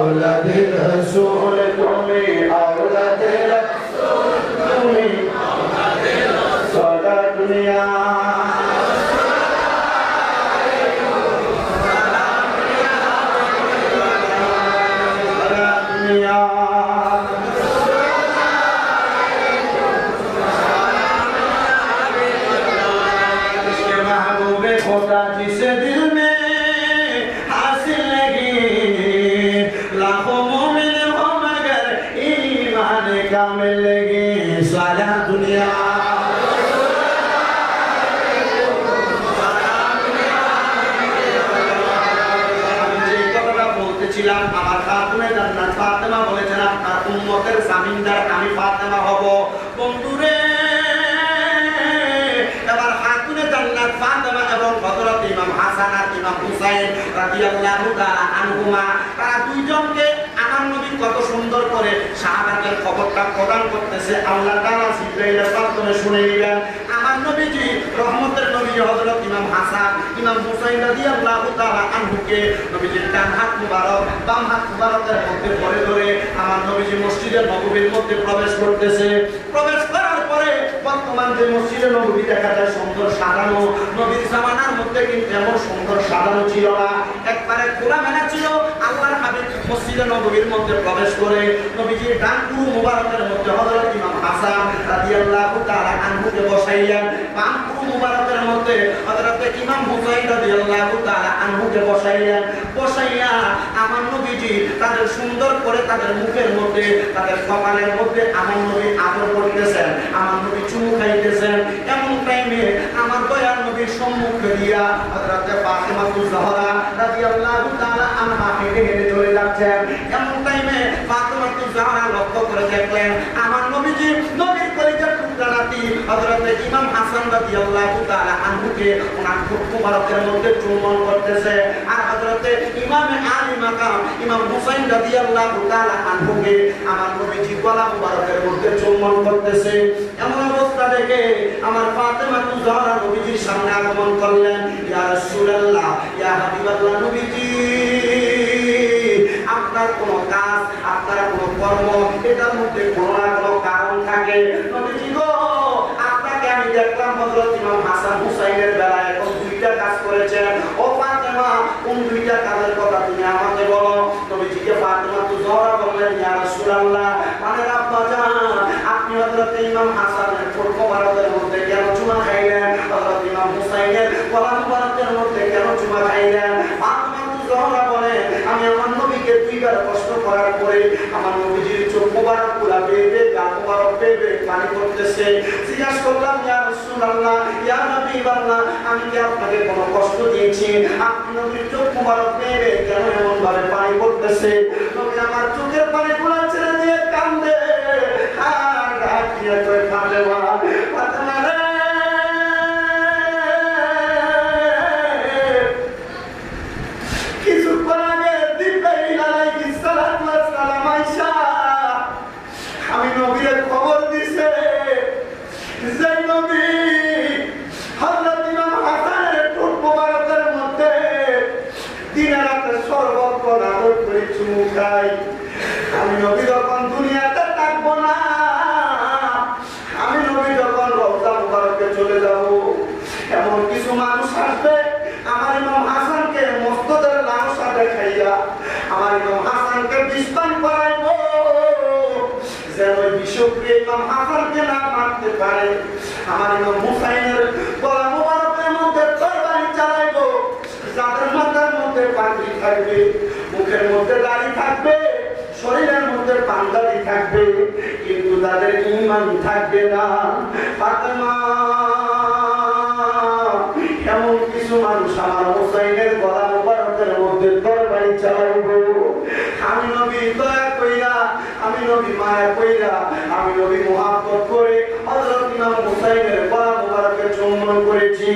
औलादे रसूल তুমি औलादे रसूल তুমি औलादे रसूल सारा दुनिया जिसे दिल में हासिल लगी लाखों मोमिन हो मगर ईमान कामिल लगी सारा दुनिया বলতেছিলাম আমার খাতুনে জান্নাত ফাতেমা বলেছেন আপনার উম্মতের জামিনদার আমি ফাতেমা হব বন্ধুরে এবার খাতুনে জান্নাত ফাতেমা এবং হযরত ইমাম হাসান আর ইমাম হুসাইন রাদিয়াল্লাহু তাআলা আনহুমা তারা দুইজনকে আমার নবী কত সুন্দর করে সাহাবাদের খবরটা প্রদান করতেছে আল্লাহ তাআলা জিবরাইলের মাধ্যমে শুনে নিলেন আমার নবীজি রহমতের নবী হযরত ইমাম হাসান ইমাম হুসাইন রাদিয়াল্লাহু তাআলা আনহুকে নবীজির ডান হাত মুবারক বাম হাত মুবারকের মধ্যে ধরে আমার নবীজি মসজিদে নববীর মধ্যে প্রবেশ করতেছে প্রবেশ করার পরে বর্তমান যে মসজিদে নববী দেখা যায় সুন্দর সাজানো নবীর জামানার মধ্যে কিন্তু এমন সুন্দর সাজানো ছিল না একবারে খোলামেলা ছিল আল্লাহর হাবিব মসজিদে নববীর মধ্যে প্রবেশ করে নবীজির ডান পুরু মুবারকের মধ্যে হযরত ইমাম হাসান রাদিয়াল্লাহু তাআলা আনহুকে বসাইলেন বাম পুরু মুবারকের মধ্যে হযরত ইমাম হুসাইন রাদিয়াল্লাহু তাআলা আনহুকে বসাইয়া আমার নবীজি তাদের সুন্দর করে তাদের মুখের মধ্যে তাদের কপালের মধ্যে আমার নবী আদর করতেছেন আমার নবী চুমু খাইতেছেন এমন টাইমে আমার দয়ার নবীর সম্মুখে দিয়া হযরত ফাতেমা তুজ-জাহরা রাদিয়াল্লাহু তাআলা আনহা হেঁটে হেঁটে চলে যাচ্ছেন এমন টাইমে ফাতেমা তুজ-জাহরা লক্ষ্য করে দেখলেন আমার নবীজি নবীর কলিজার টুকরা নাতি হযরত ইমাম হাসান রাদিয়াল্লাহু তাআলা আনহুকে ওনার ঠোঁট মুবারকের মধ্যে চুম্বন করতেছে আর হযরত ইমাম আলী মাকাম ইমাম হুসাইন রাদিয়াল্লাহু তাআলা আনহুকে আমার নবীজি গলা মুবারকের মধ্যে চুম্বন করতেছে এমন অবস্থা দেখে আমার ফাতেমা তুজ-জাহরা নবীজির সামনে আগমন করলেন ইয়া রাসূলুল্লাহ ইয়া হাবিবাল্লাহ নবীজি আপনার কোন কাজ আপনার কোন কর্ম এটার মধ্যে কোনো না কোনো কারণ থাকে নবীজি গো আপনাকে আমি দেখলাম হযরত ইমাম হাসান হুসাইনের বেলায় এখন দুইটা কাজ করেছেন ও ফাতেমা কোন দুইটা কাজের কথা তুমি আমাকে বলো নবীজিকে ফাতেমা তুজ-জাহরা বললেন ইয়া রাসূলুল্লাহ মানে আব্বা জান আপনি হযরত ইমাম হাসানের ঠোঁট মুবারকের মধ্যে কেন চুমা খাইলেন হযরত ইমাম হুসাইনের গলা মুবারকের মধ্যে কেন চুমা খাইলেন ফাতেমা তুজ-জাহরা বলে আমি আমার নবীকে দুইবার প্রশ্ন করার পরে আমার নবীজির চোখ মুবারক গুলা বেয়ে গা মুবারক বেয়ে পানি পড়তেছে জিজ্ঞাসা করলাম ইয়া রাসূলুল্লাহ ইয়া হাবিবাল্লাহ আমি কি আপনাকে কোনো কষ্ট দিয়েছি আপনি নবীর চোখ মুবারক বেয়ে কেন এমন ভাবে পানি পড়তেছে নবী আমার চোখের পানি গুলা ছেড়ে দিয়ে কান্দে আর ডাকিয়ে কই ফাতেমা ফাতেমা রে আমি নবীর খবর দিছে যে নবী হযরত ইমাম হাসানের ঠোঁট মুবারকের মধ্যে দিনে রাতে সর্বক্ষণ আদর করে চুমু খাই আমি নবী যখন দুনিয়াতে থাকবো না আমি নবী যখন রওজা মুবারকে চলে যাব এমন কিছু মানুষ আসবে আমার ইমাম হাসানকে মসজিদের লাশা দেখাইয়া আমার ইমাম হাসানকে বিস্তান করাইবো যেন বিশ্বকে ইমাম হাসানকে না মারতে পারে আমার ইমাম হুসাইনের গলা মুবারকের মধ্যে তরবারি চালাইবো যাদের মাথার মধ্যে পাগড়ি থাকবে মুখের মধ্যে দাড়ি থাকবে শরীরের মধ্যে পাঞ্জাবি থাকবে কিন্তু তাদের ঈমান থাকবে না ফাতেমা এমন কিছু মানুষ আমার হুসাইনের গলা মুবারকের মধ্যে তরবারি চালাইবো আমি নবী দয়া কইরা আমি নবী মায়া কইরা আমি নবী মুহাব্বত করে হযরত ইমাম হুসাইনের গলা মুবারকে চুম্বন করেছি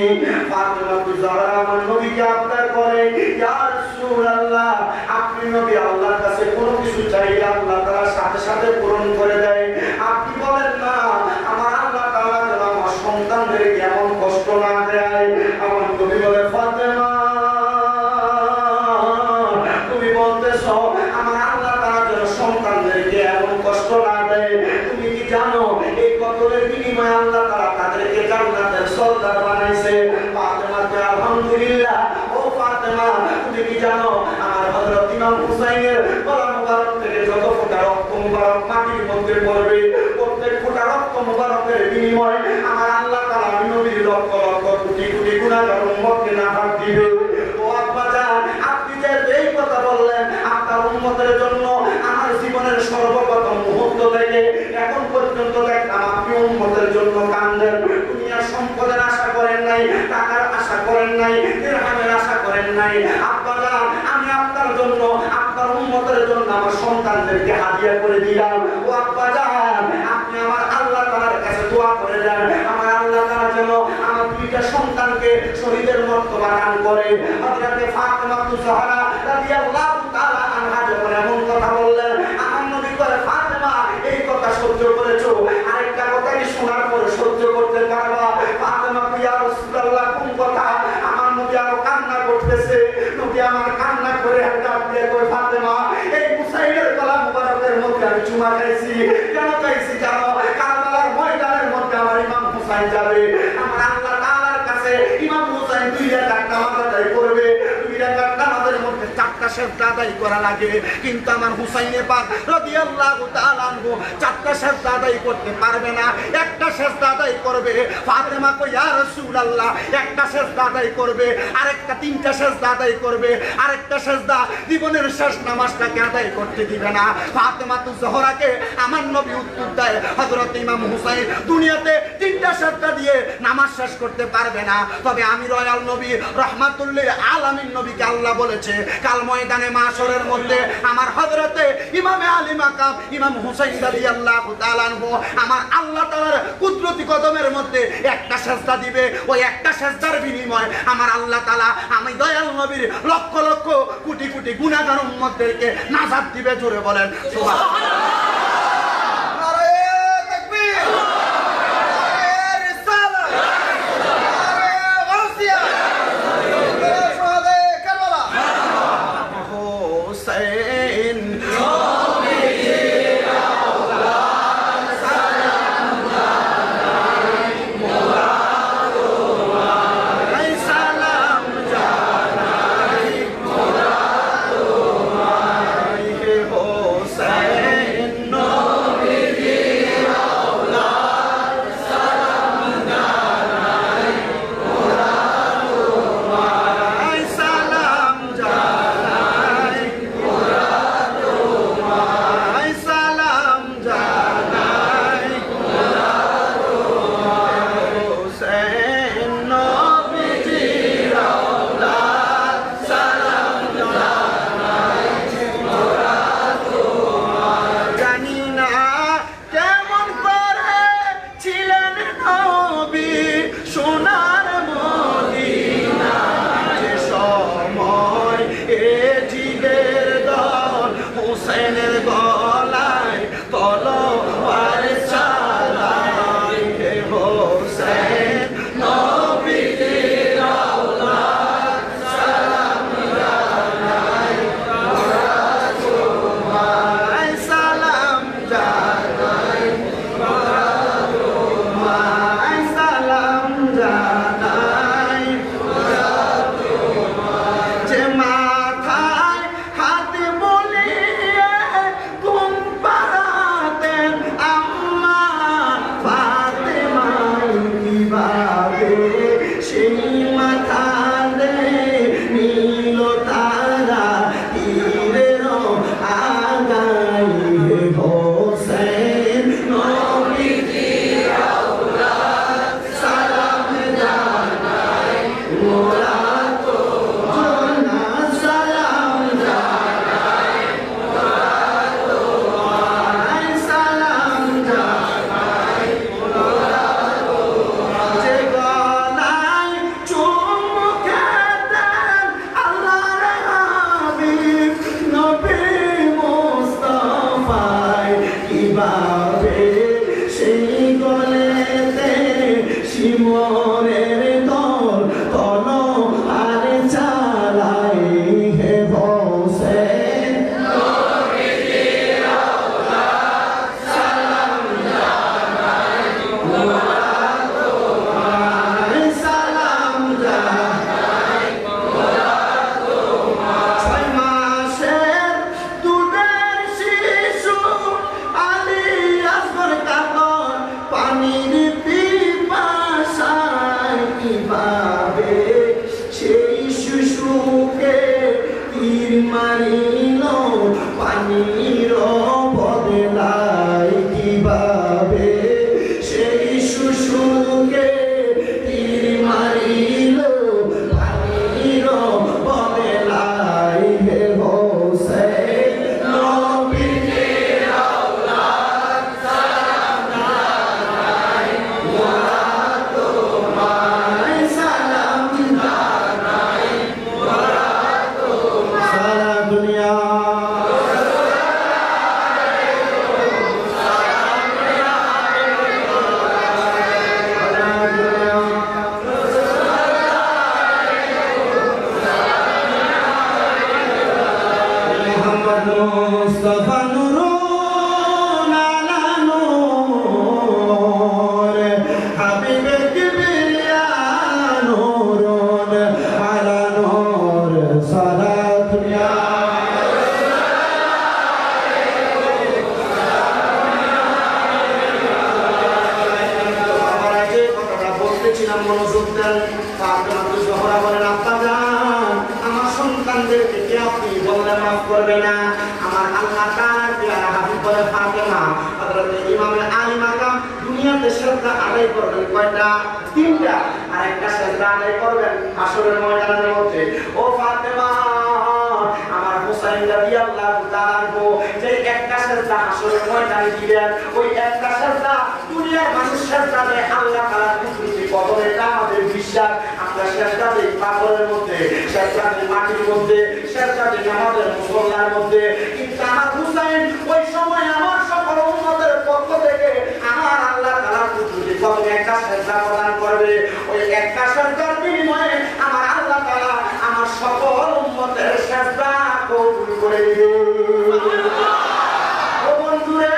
ফাতেমা তুজ-জাহরা আমার নবীকে আবদার করে ইয়া রাসূলুল্লাহ আপনি নবী আল্লাহর কাছে কোনো কিছু চাইলে আল্লাহ তাআলা সাথে সাথে পূরণ করে দেয় আপনি বলেন না আমার আল্লাহ তাআলা যেন আমার সন্তানদের কেমন কষ্ট না দেয় আমার নবী বলে ফাতেমা তুমি বলতেছো আমার আল্লাহ বিনিময়ে আল্লাহ তাআলা তাদেরকে জান্নাতের সরদার বানাইছে। ফাতেমা কয় আলহামদুলিল্লাহ। ও ফাতেমা, তুমি কি জানো আমার হযরত ইমাম হুসাইনের গলা মুবারক থেকে যত ফোঁটা রক্ত মুবারক মাটির মধ্যে পড়বে, প্রত্যেক ফোঁটা রক্ত মুবারকের বিনিময়ে আমার আল্লাহ তাআলা নবীর লক্ষ লক্ষ কোটি কোটি গুনাহগার উম্মতকে নাফাক দিবে। ও আব্বা জান, আপনি যে এই কথা বললেন আপনার উম্মতের জন্য আমার জীবনের সর্বপ্রথম মুহূর্ত থেকে এখন পর্যন্ত দেখলাম আপনি উম্মতের জন্য কান্দেন। দুনিয়ার সম্পদের আশা করেন নাই, টাকার আশা করেন নাই, দিরহামের আশা করেন নাই। আব্বা জান, আমি আপনার জন্য আপনার উম্মতের জন্য আমার সন্তানদেরকে হাদিয়া করে দিলাম। ও আব্বা জান, আপনি আমার আল্লাহ তাআলার কাছে দোয়া করে দেন আমার আল্লাহ তাআলা যেন আমার দুইটা সন্তানকে শহীদের মর্তবা দান করে। হযরত ফাতেমা তুজহারা রাদিয়াল্লাহু তাআলা আনহা যখন এমন কথা বললেন, আমার নবী বলে ফাতেমা এই কথা সহ্য করেছো, আরেকটা কথা কি শোনার পরে সহ্য করতে পারবা? ফাতেমা কই ইয়া রাসূলুল্লাহ কোন কথা? আমার নবী আরো কান্না করতেছে। নবী আমার কান্না করে ডাক দিয়ে কই ফাতেমা এই হুসাইনের গলা মুবারকের মধ্যে আমি চুমা খাইছি। কেন খাইছি জানো? কারবালার ময়দানের মধ্যে আমার ইমাম হুসাইন যাবে। আমার আল্লাহ তাআলার কাছে ইমাম হুসাইন 2 রাকাত নামাজ আদায় করবে। 2 রাকাত নামাজের মধ্যে 4টা সেজদা আদায় করা লাগে, কিন্তু আমার হুসাইনে পাক রাদিয়াল্লাহু তাআলা আনহু 4টা সেজদা আদায় করতে পারবে না, একটা সেজদা আদায় করবে। ফাতেমা কই ইয়া রাসূলুল্লাহ একটা সেজদা আদায় করবে, আরেকটা 3টা সেজদা আদায় করবে, আরেকটা সেজদা জীবনের শেষ নামাজটাকে আদায় করতে দিবে না। ফাতেমা তুজহরাকে আমার নবী উত্তর দেয়, হযরত ইমাম হুসাইন দুনিয়াতে 3টা সেজদা দিয়ে নামাজ শেষ করতে পারবে না, তবে আমি রয়াল নবী রাহমাতুল লিল আলামিন নবীকে আল্লাহ বলেছে কাল ময়দানে মাশরের মধ্যে আমার হযরতে ইমামে আলী মাকাম ইমাম হুসাইন রাদিয়াল্লাহু তাআলা আনহু আমার আল্লাহ তাআলার কুদরতি কদমের মধ্যে একটা সেজদা দিবে। ওই একটা সেজদার বিনিময়ে আমার আল্লাহ তাআলা আমি দয়াল নবীর লক্ষ লক্ষ কোটি কোটি গুনাহগার উম্মতদেরকে নাজাত দিবে। জোরে বলেন সুবহানাল্লাহ। পানির বদলাই কিভাবে সেই শুশুকে তীর মারিল পানির বদলাই হে হোসেন নবীর আওলাদ সালাম জানাই মোরা তোমায় সালাম জানাই মোরা তোমায় সারা দুনিয়া মুস্তাফা নূরুন আলা নূর হাবিবে কিবরিয়া নূরুন আলা নূর সারা দুনিয়া আমরা যে কথাটা বলতেছিলাম মনোযোগ দেন ফাতেমা জোহরা বলেন আব্বা জান আমার সন্তানদেরকে কি আপনি বললে মাফ করবে না আমার আল্লাহ তাআলা প্রিয় হাবিব বলে ফাতেমা হযরত ইমাম আলী মাকাম দুনিয়াতে সেজদা আদায় করবেন কয়টা তিনটা আর একটা সেজদা আদায় করবেন হাসরের ময়দানের মধ্যে ও ফাতেমা আমার হুসাইন রাদিয়াল্লাহু তাআলা যে একটা সেজদা হাসরের ময়দানে দিবেন ওই একটা সেজদা দুনিয়ার মানুষ সেজদা দেয় আল্লাহ তাআলা কুদরতি কদরে এটা আমাদের বিশ্বাস আমরা সেজদা দেই পাথরের মধ্যে সেজদা দেই মাটির মধ্যে সেজদা দেই আমাদের মুসল্লার মধ্যে কিন্তু আমার হুসাইন ওই সময় আমার সকল উম্মতের পক্ষ থেকে আমার আল্লাহ তাআলা কুদরতি কদরে একটা সেজদা প্রদান করবে ওই একটা সেজদার বিনিময়ে আমার আল্লাহ তাআলা আমার সকল উম্মতের সেজদা কবুল করে দিবে ও বন্ধুরে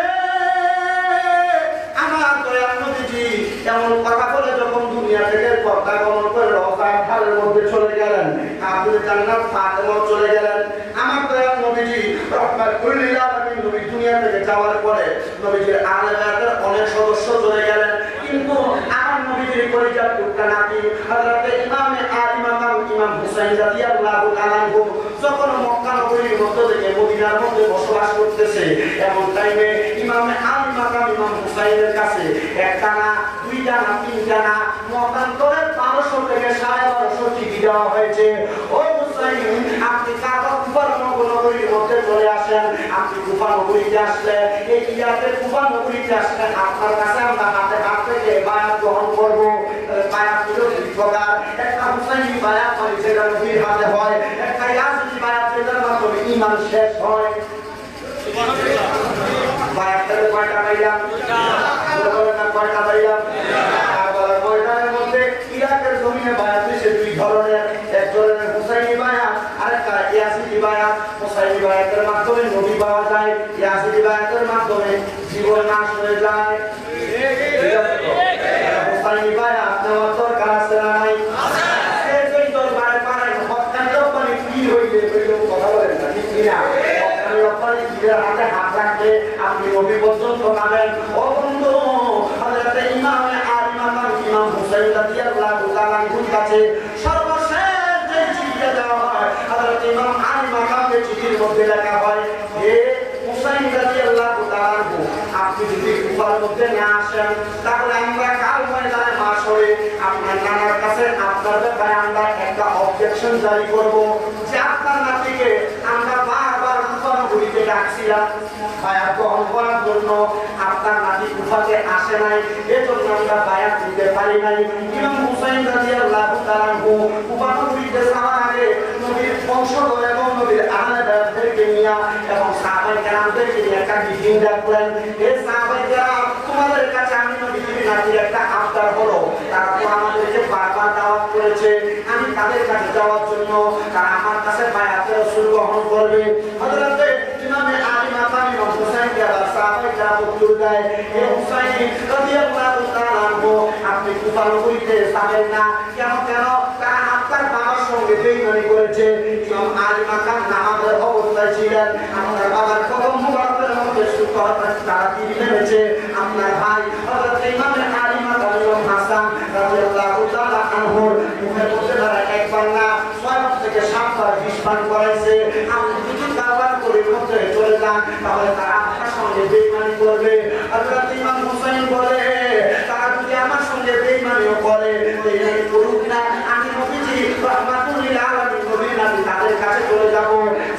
আমার দয়াল নবীজি এমন কথা বলে যখন দুনিয়া থেকে পর্দা গমন করে রওজার ধারের মধ্যে চলে গেলেন কাফির জান্নাত ফাতেমা চলে গেলেন আমার দয়াল নবীজি রহমাতুল লিল আলামিন নবী দুনিয়া থেকে যাওয়ার পরে নবীজির আহলে বায়াতের অনেক সদস্য চলে গেলেন কিন্তু আমার নবীজির পরিচয় টুকটা নাতি হযরত ইমামে আলী মাকাম ইমাম হুসাইন রাদিয়াল্লাহু তাআলা যখন মক্কা নগরীর মধ্যে থেকে মদিনার মধ্যে বসবাস করতেছে এমন টাইমে ইমামে আলী মাকাম ইমাম হুসাইনের কাছে একটা না দুইটা না তিনটা না মতান্তরে 1200 থেকে 1250 চিঠি দেওয়া হয়েছে ও হুসাইন আপনি কাবা কুফা নগরীর মধ্যে চলে আসেন আপনি কুফা নগরীতে আসলে এই ইয়াতে কুফা নগরীতে আসলে আপনার কাছে আমরা হাতে হাত থেকে বায়াত গ্রহণ করব বায়াত হলো দুই প্রকার একটা হুসাইনি বায়াত হয় যেটা নবীর হাতে হয় একটা ইয়াজিদি বায়াত যেটার মাধ্যমে ঈমান শেষ হয় সুবহানাল্লাহ বায়াতের কয়টা পাইলাম দুইটা কয়টা পাইলাম কারবালার ময়দানের মধ্যে ইরাকের জমিনে বায়াত হয়েছে দুই ধরনের এক ধরনের হুসাইনি বায়াত আরেকটা ইয়াজিদি বায়াত হুসাইনি বায়াতের মাধ্যমে নবী পাওয়া যায় ইয়াজিদি বায়াতের মাধ্যমে জীবন নাশ হয়ে যায় হুসাইনি বায়াত নেওয়ার দরকার আছে না নাই আছে এই দরবারে পারেন হত্যার ব্যাপারে কি হইবে ওই কথা বলেন না ঠিক না হত্যার ব্যাপারে জিরের হাতে হাত রাখলে আপনি নবী পর্যন্ত নামেন ও বন্ধু হযরত ইমামে আলী মাকাম ইমাম হুসাইন রাদিয়াল্লাহু তাআলা এর কাছে সর্বশেষ যে চিঠিটা দেওয়া হয় হযরত ইমাম আলী মাকামের চিঠির মধ্যে লেখা হয় হে হুসাইন রাদিয়াল্লাহু তাআলা আপনি যদি কুফার মধ্যে না আসেন তাহলে আমরা কাল ময়দানে মাশরে আপনার নানার কাছে আপনার ব্যাপারে আমরা একটা অবজেকশন জারি করব যে আপনার নাতিকে আমরা বারবার কুফা নগরীতে ডাকছিলাম বায়াত গ্রহণ করার জন্য আপনার নাতি কুফাতে আসে নাই এজন্য আমরা বায়াত দিতে পারি নাই ইমাম হুসাইন রাদিয়াল্লাহু তাআলা কুফা নগরীতে যাওয়ার আগে নবীর বংশধর এবং নবীর আহলে বায়াতদেরকে নিয়ে এবং সাহাবায়ে কেরামদেরকে নিয়ে একটা মিটিং ডাকলেন এই সাহাবায়ে কেরাম তোমাদের কাছে আমি নবীর নাতির একটা আবদার হলো তারা তো আমাদেরকে বারবার দাওয়াত করেছে আমি তাদের কাছে যাওয়ার জন্য তারা আমার কাছে বায়াতে রাসূল গ্রহণ করবে হযরত ইমামে আলী মাকাম ইমাম হুসাইন কে সাহাবায়ে কেরাম উত্তর দেয় হে হুসাইন রাদিয়াল্লাহু তাআলা আপনি কুফা নগরীতে যাবেন না কেন তারা আপনার বাবার সঙ্গে বেঈমানি করেছে ইমাম আলী মাকাম নামাজের অবস্থায় ছিলেন আপনার বাবার কদম মুবারকের মধ্যে সুতরাং তারা তীর মেরেছে আপনার ভাই হযরত ইমাম আলী মাকাম ইমাম হাসান রাদিয়াল্লাহু তাআলা আনহুর মুখের মধ্যে তারা একবার না 6 থেকে 7 বার বিষ পান করাইছে আপনি যদি কারবার করে মধ্যে চলে যান তাহলে তারা আমার সঙ্গে বেঈমানি করবে। হযরত ইমাম হুসাইন বলে তারা যদি আমার সঙ্গে বেঈমানিও করে বেঈমানি করুক না, আমি নবীজি রাহমাতুল লিল আলামিন নবীর নবী তাদের কাছে চলে যাব,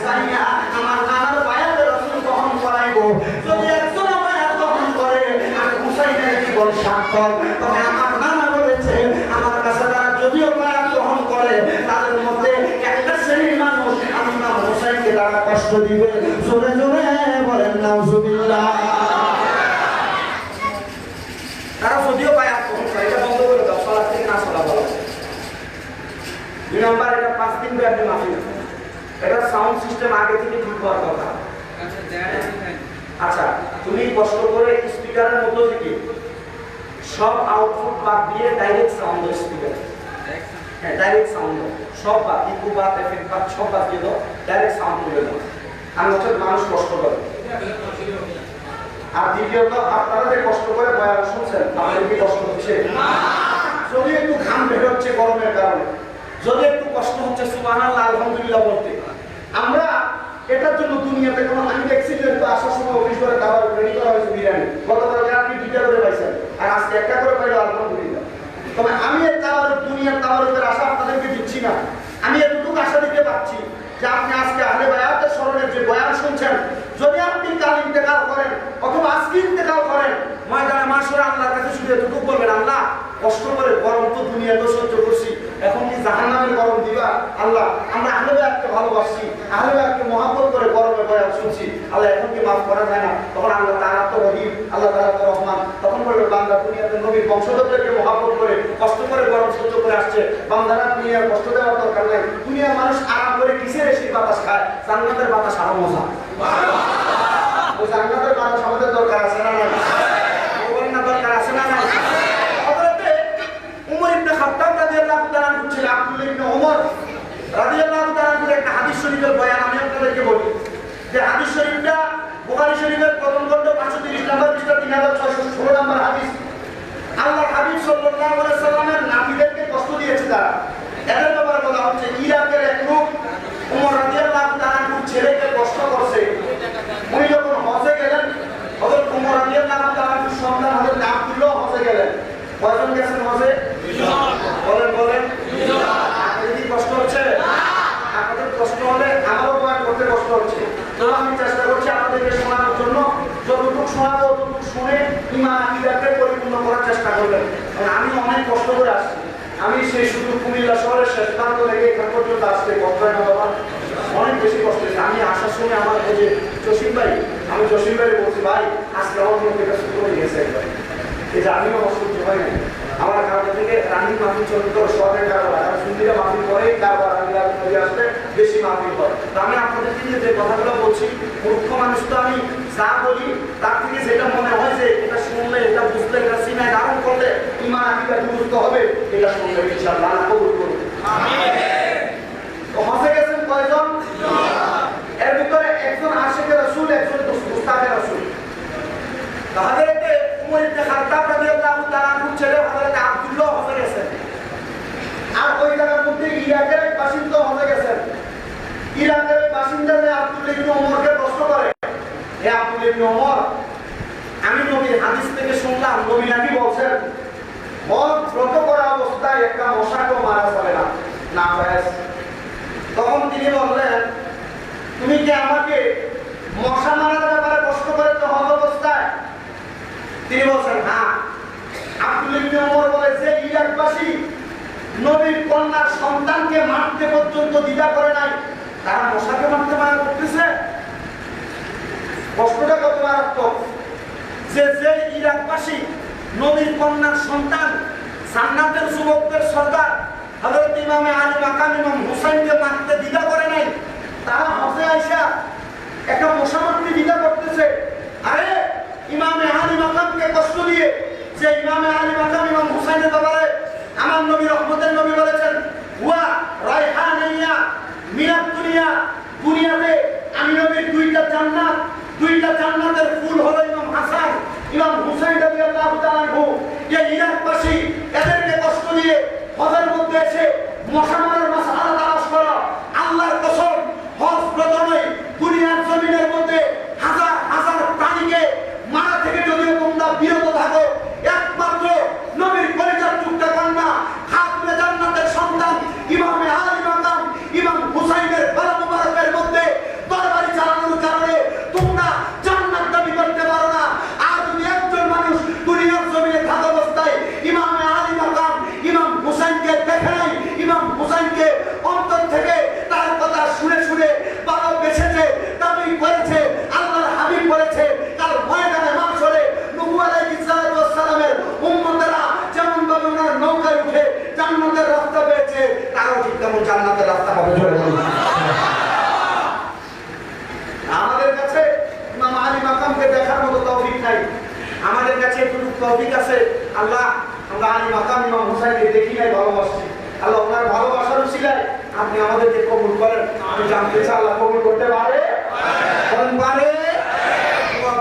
যাইয়া আমার নানার বায়াতে রাসূল গ্রহণ করাইবো। যদি একজন বায়াত গ্রহণ করে আমি হুসাইনের জীবন সার্থক। তবে আমার নানা বলেছে আমার কাছে তারা যদিও বায়াত গ্রহণ করে তাদের মধ্যে একটা শ্রেণীর মানুষ আমি ইমাম হুসাইনকে তারা কষ্ট দিবে। জোরে জোরে বলেন নাউজুবিল্লাহ। তারা যদিও বায়াত গ্রহণ করে, এটা বন্ধ করে দাও, সালাত থেকে না সালাত বলা। 2 নম্বর, এটা 5 দিন ব্যাপী মাহফিল, এটা সাউন্ড সিস্টেম আগে থেকে ঠিক হওয়ার কথা। আচ্ছা, তুমি কষ্ট করে স্পিকারের মধ্যে থেকে সব আউটপুট বাদ দিয়ে ডাইরেক্ট সাউন্ড স্পিকার, হ্যাঁ ডাইরেক্ট সাউন্ড সব বাদ, ইকো বাদ, এফেক্ট বাদ সব বাদ দিয়ে দাও, ডাইরেক্ট সাউন্ড তুলে দাও। আমি হচ্ছে মানুষ কষ্ট করে। আর দ্বিতীয়ত আপনারা যে কষ্ট করে বয়ান শুনছেন আপনাদের কি কষ্ট হচ্ছে? যদি একটু ঘাম বের হচ্ছে গরমের কারণে, যদি একটু কষ্ট হচ্ছে সুবহানাল্লাহ আলহামদুলিল্লাহ বলতে, আমরা এটার জন্য দুনিয়াতে কোনো, আমি দেখছি যে আসার সময় অফিস করে খাবার রেডি করা হয়েছে বিরিয়ানি, গতকাল আপনি 2টা করে পাইছেন আর আজকে 1টা করে পাইলে আলহামদুলিল্লাহ। তবে আমি এই দুনিয়ার তাওয়ারুদের আশা আপনাদেরকে দিচ্ছি না, আমি এতটুকু আশা দিতে পারছি যে আপনি আজকে আহলে বায়াতের স্মরণের যে বয়ান শুনছেন, যদি আপনি কাল ইন্তেকাল করেন অথবা আজকে ইন্তেকাল করেন, ময়দানে মাশরে আল্লাহর কাছে শুধু এতটুকু বলবেন, আল্লাহ কষ্ট করে গরম তো দুনিয়াতে সহ্য করছি, এখন কি জাহান্নামের গরম দিবা? আল্লাহ আমরা আহলে বায়াতকে ভালোবাসি, আহলে বায়াতকে মহব্বত করে গরমে বয়ান শুনছি, আল্লাহ এখন কি মাফ করা যায় না? তখন আল্লাহ তাআলা তো রহিম, আল্লাহ তাআলা তো রহমান, তখন বলবে বান্দা দুনিয়াতে নবীর বংশধরদেরকে মহব্বত করে কষ্ট করে গরম সহ্য করে আসছে, বান্দারা দুনিয়ার কষ্ট দেওয়ার দরকার নাই, দুনিয়ার মানুষ আরাম করে কিসের এসে বাতাস খায়, জান্নাতের বাতাস আরো মজা। ওই জান্নাতের বাতাস আমাদের দরকার আছে না নাই? বলেন না দরকার আছে না নাই? হযরতে উমর ইবনে খাত্তাব রাদিয়াল্লাহু তাআলা ছিল, আব্দুল্লাহ ইবনে ওমর রাদিয়াল্লাহু তাআলা একটা হাদিস শরীফের বয়ান আমি আপনাদেরকে বলি, যে হাদিস শরীফটা বুখারী শরীফের প্রথম খণ্ড 530 নম্বর পৃষ্ঠা 3616 নম্বর হাদিস। আল্লাহর হাবিব সাল্লাল্লাহু আলাইহি সাল্লামের নাতিদেরকে কষ্ট দিয়েছে তারা, এদের ব্যাপারে বলা হচ্ছে ইরাকের এক লোক ওমর রাদিয়াল্লাহু তাআলার ছেলেকে কষ্ট করছে। উনি যখন হজে গেলেন, হযরত ওমর রাদিয়াল্লাহু তাআলার সন্তান হযরত আব্দুল্লাহ হজে গেলেন। কয়জন গেছেন হজে? 2 জন। বলেন বলেন 2 জন। আপনাদের কি কষ্ট হচ্ছে? আপনাদের কষ্ট হলে আমারও বয়ান করতে কষ্ট হচ্ছে, তো আমি চেষ্টা করছি আপনাদেরকে শোনানোর জন্য, যতটুকু শোনাবো ততটুকু শুনে ঈমান আকীদাকে পরিপূর্ণ করার চেষ্টা করবেন। আমি অনেক কষ্ট করে আসছি, আমি সেই শুধু কুমিল্লা শহরের শেষ প্রান্ত থেকে এখান পর্যন্ত আসতে কষ্ট হয় না বাবা, অনেক বেশি কষ্ট হয়েছে। আমি আসার সময় আমার যে জসিম ভাই, আমি জসিম ভাই বলছি ভাই আজকে আমার মধ্যে এটা শুরু হয়ে গেছে একবার, এই যে আমিও অসহ্য হয় না, আমার কারণ থেকে রানিং মাহফিল চলতো শহরের কারবার, আর সুন্দরীরা মাহফিল করে কারবার আমি নদী আসলে বেশি মাহফিল করে। তো আমি আপনাদেরকে যে কথাগুলো বলছি, মূর্খ মানুষ তো আমি যা বলি তার থেকে যেটা মনে হয় যে এটা শুনলে, এটা বুঝলে, এটা সিনায় ধারণ করলে ঈমান আকীদা বুঝতে হবে, এটা শুনলে ইনশাআল্লাহ আল্লাহ কবুল করবে। আমিন। তো হজে গেছেন কয়জন? এর ভিতরে একজন আশিকে রাসূল, একজন মুস্তাফে রাসূল। হযরতে উমর ইবনে খাত্তাব রাদিয়াল্লাহু তাআলা ছেলে হযরত আব্দুল্লাহ হজে গেছেন। আর ওই জায়গার মধ্যে ইরাকের এক বাসিন্দা হজে গেছেন। ইরাকের বাসিন্দা যে আব্দুল্লাহ ইবনে ওমরকে প্রশ্ন করে, হে আব্দুল্লাহ ইবনে ওমর, আমি নবীর হাদিস থেকে শুনলাম নবী নাকি বলছেন হজ ব্রত করা অবস্থায় একটা মশাকেও মারা যাবে না, না জায়েজ। তখন তিনি বললেন, তুমি কি আমাকে মশা মারার ব্যাপারে প্রশ্ন করেছো হজ অবস্থায়? তিনি বলছেন হ্যাঁ। আব্দুল্লাহ ইবনে ওমর বলে, যে ইরাকবাসী নবীর কন্যার সন্তানকে মারতে পর্যন্ত দ্বিধা করে নাই, তারা মশাকে মারতে মানা করতেছে? প্রশ্নটা কত মারাত্মক, যে ইরাকবাসী নবীর কন্যার সন্তান জান্নাতের যুবকদের সর্দার হযরত ইমামে আলী মাকাম ইমাম হুসাইনকে মারতে দ্বিধা করে নাই, তারা হজে আইসা একটা মশা মারতে দ্বিধা করতেছে। আরে ইমামে আলী মাকামকে কষ্ট দিয়ে, যে ইমামে আলী মাকাম ইমাম হুসাইনের ব্যাপারে আমার নবী রহমতের নবী বলেছেন ওয়া রায়হানিয়া মিনাত দুনিয়া, দুনিয়াতে আমি নবীর 2টা জান্নাত, 2টা জান্নাতের ফুল হলো ইমাম হাসান, ইমাম হুসাইন রাদিয়াল্লাহু তাআলা আনহু। এই ইরাকবাসী এদেরকে কষ্ট দিয়ে হজের মধ্যে এসে মশা মারার মাসআলা তালাশ করা, আল্লাহর কসম হজ ব্রত নয়, দুনিয়ার জমিনের মধ্যে তখন জান্নাতের রাস্তা হবে। আমাদের কাছে ইমাম আলী মাকামকে দেখার মতো তৌফিক নাই। আমাদের কাছে একটু তৌফিক আছে, আল্লাহ আমরা আলী মাকাম ইমাম হুসাইনকে দেখি নাই, ভালোবাসি। আল্লাহ ওনার ভালোবাসার উসিলায় আপনি আমাদেরকে কবুল করেন। আমি জানতে চাই আল্লাহ কবুল করতে পারে? পারে।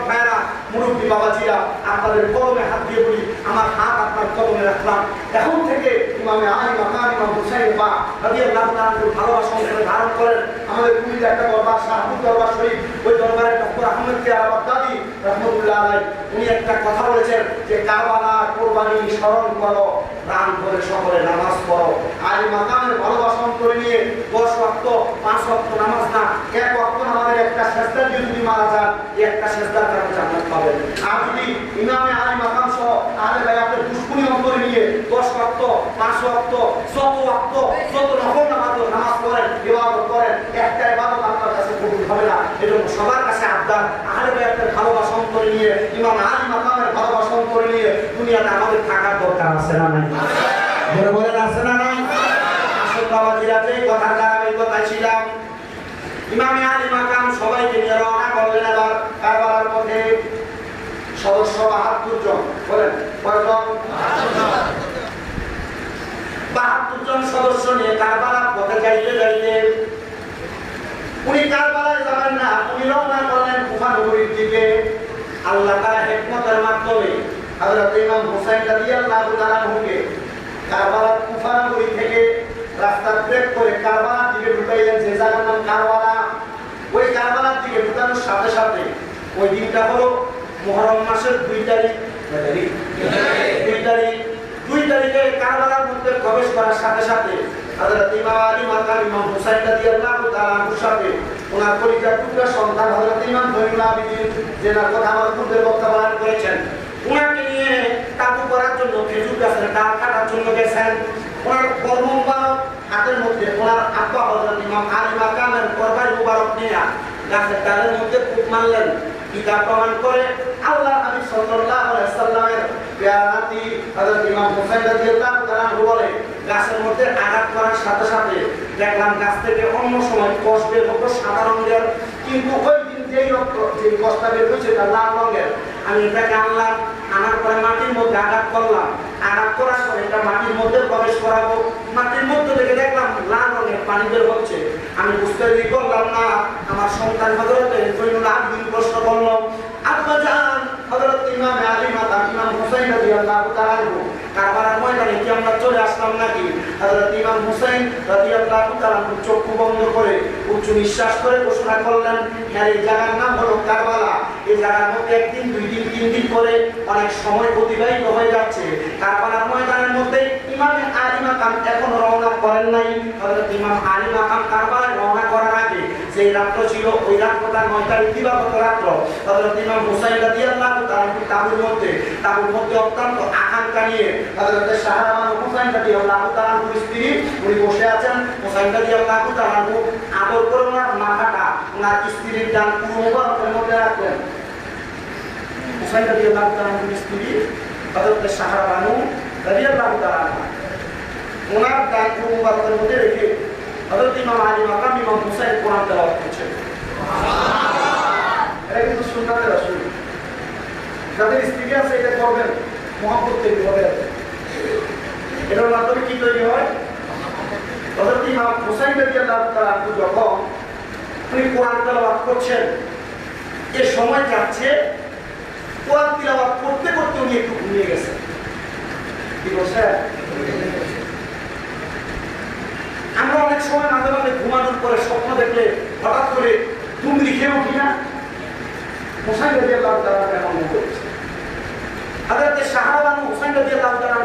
ভাইরা, মুরব্বী বাবাজিরা, আপনাদের কলমে হাত দিয়ে বলি, আমার হাত আপনার কলমে রাখলাম। এখন থেকে ইমামে আলী মাকাম ইমাম হুসাইন বা রাদিয়াল্লাহু তাআলা ভালোবাসা করে ধারণ করেন। আমাদের কুমিল্লার একটা দরবার, শাহপুর দরবার শরীফ, ওই দরবারের ডক্টর আহমেদ কিয়ার বাগদাদি রাহমাতুল্লাহ আলাইহি উনি একটা কথা বলেছেন যে কারবালা কুরবানি স্মরণ করো, দান করে সকলে নামাজ পড়ো। আলী মাকামের ভালোবাসা করে নিয়ে 10 ওয়াক্ত 5 ওয়াক্ত নামাজ না, 1 ওয়াক্ত নামাজের একটা সেজদা দিয়ে যদি মারা যান, এই একটা সেজদার কারণে জান্নাত পাবেন। আর যদি ইমামে আলী মাকাম সহ আহলে বায়াতের দুশমনী অন্তরে নিয়ে 10 ওয়াক্ত 5 ওয়াক্ত যত ওয়াক্ত যত নফল নামাজ পড়েন, ইবাদত করেন, একটা ইবাদত আপনার কাছে কবুল হবে না। এজন্য সবার কাছে আবদার, আহলে বায়াতের ভালোবাসা অন্তরে নিয়ে, ইমাম আলী মাকামের ভালোবাসা অন্তরে নিয়ে দুনিয়াতে আমাদের থাকার দরকার আছে না নাই? বলেন আছে না নাই? আসল বাবাজিরা, যে কথার ধারাবাহিকতায় ছিলাম, ইমামে আলী মাকাম সবাইকে নিয়ে রওনা করলেন এবার কারবালার পথে। সদস্য ৭২ জন। বলেন কয়জন? ৭২ জন সদস্য নিয়ে কারবালার পথে যাইতে যাইতে উনি কারবালায় যাবেন না, উনি রওনা করলেন কুফা নগরীর দিকে। আল্লাহ তাআলা হিকমতের মাধ্যমে হযরত ইমাম হুসাইন রাদিয়াল্লাহু তাআলা আনহুকে কারবালার কুফা নগরী থেকে রাস্তা ব্রেক করে কারবালার দিকে ঢুকাইলেন, যে জায়গার নাম কারবালা। ওই কারবালার দিকে ঢুকানোর সাথে সাথে ওই দিনটা হলো মুহররম মাসের 2 তারিখ। 2 তারিখে কারবালার মধ্যে প্রবেশ করার সাথে সাথে হযরত ইমাম আলী মাকাম ইমাম হুসাইন রাদিয়াল্লাহু তাআলা আনহুর সাথে ওনার পরিবার পুত্র সন্তান হযরত ইমাম জয়নুল আবেদিন, যেনার কথা আমার পূর্বের বক্তা বয়ান করেছেন, ওনাকে নিয়ে তাবু করার জন্য খেজুর গাছের ডাল কাটার জন্য গেছেন। ওনার কর্ম মুবারক হাতের মধ্যে ওনার আব্বা হযরত ইমাম আলী মাকামের তরবারি মুবারক নিয়ে গাছের ডালের মধ্যে ফুক মারলেন। এটা প্রমাণ করে আল্লাহ নবী সাল্লাল্লাহু আলাইহি ওয়াসাল্লামের প্রিয় নাতি হযরত ইমাম হুসাইন রাদিয়াল্লাহু তাআলা বলে, গাছের মধ্যে আঘাত করার সাথে সাথে দেখলাম গাছ থেকে অন্য সময় কষ বের হতো সাদা রঙের, কিন্তু ওই দিন যেই কষটা বের হয়েছে এটা লাল রঙের। আমি এটাকে আনলাম, আনার পরে মাটির মধ্যে আঘাত করলাম, আঘাত করার পরে এটা মাটির মধ্যে প্রবেশ করাবো। মাটির মধ্যে থেকে দেখলাম লাল রঙের পানি বের হচ্ছে। আমি বুঝতে করলাম না। আমার সন্তান হযরত জয়নুল আবেদিন প্রশ্ন করল, আব্বা জান, হযরত ইমাম আলী মাকাম ইমাম হুসাইন রাদিয়াল্লাহু তাআলা আনহু কারবালার ময়দানে কি আমরা চলে আসলাম নাকি? হযরত ইমাম হুসাইন রাদিয়াল্লাহু তাআলা আনহু চক্ষু বন্ধ করে উচ্চ নিঃশ্বাস করে ঘোষণা করলেন, হ্যাঁ, এই জায়গার নাম হলো কারবালা। এই জায়গার মধ্যে 1 দিন 2 দিন 3 দিন করে অনেক সময় অতিবাহিত হয়ে যাচ্ছে। কারবালার ময়দানের মধ্যে ইমাম আলী মাকাম এখনো রওনা করেন নাই। হযরত ইমাম আলী মাকাম কারবালায় রওনা করার আগে যে রাত্র ছিল, ওই রাত্রটা 9 তারিখ দিবাগত রাত্র, হযরত ইমাম হুসাইন রাদিয়াল্লাহু তাআলা তাবুর মধ্যে অত্যন্ত আকাঙ্ক্ষা নিয়ে হযরত শাহরামান হুসাইন রাদিয়াল্লাহু তাআলা স্ত্রী উনি বসে আছেন। হুসাইন রাদিয়াল্লাহু তাআলা আদর করে ওনার মাথাটা ওনার স্ত্রীর ডান মুবারকের মধ্যে রাখলেন। হুসাইন রাদিয়াল্লাহু তাআলা স্ত্রী হযরত শাহরামান রাদিয়াল্লাহু তাআলা ওনার ডান মুবারকের মধ্যে রেখে হযরত ইমাম আলী মাকাম ইমাম হুসাইন কোরআন তেলাওয়াত করছেন। এটা কিন্তু সুন্নাতের রাসূল। যাদের স্ত্রী আছে এটা করবেন, মহব্বত তৈরি হবে। এটার মাধ্যমে কি তৈরি হয়? হযরত ইমাম হুসাইন রাদিয়াল্লাহু তাআলা যখন উনি কোরআন তেলাওয়াত করছেন, এই সময় যাচ্ছে, কোরআন তেলাওয়াত করতে করতে উনি একটু ঘুমিয়ে গেছেন। কি বলছেন? আমরা অনেক সময় মাঝে মাঝে ঘুমানোর পরে স্বপ্ন দেখলে হঠাৎ করে তুমি খেয়েও কিনা হুসাইন রাদিয়াল্লাহু তাআলা এমন করেছে। হযরত শাহরামান হুসাইন রাদিয়াল্লাহু তাআলা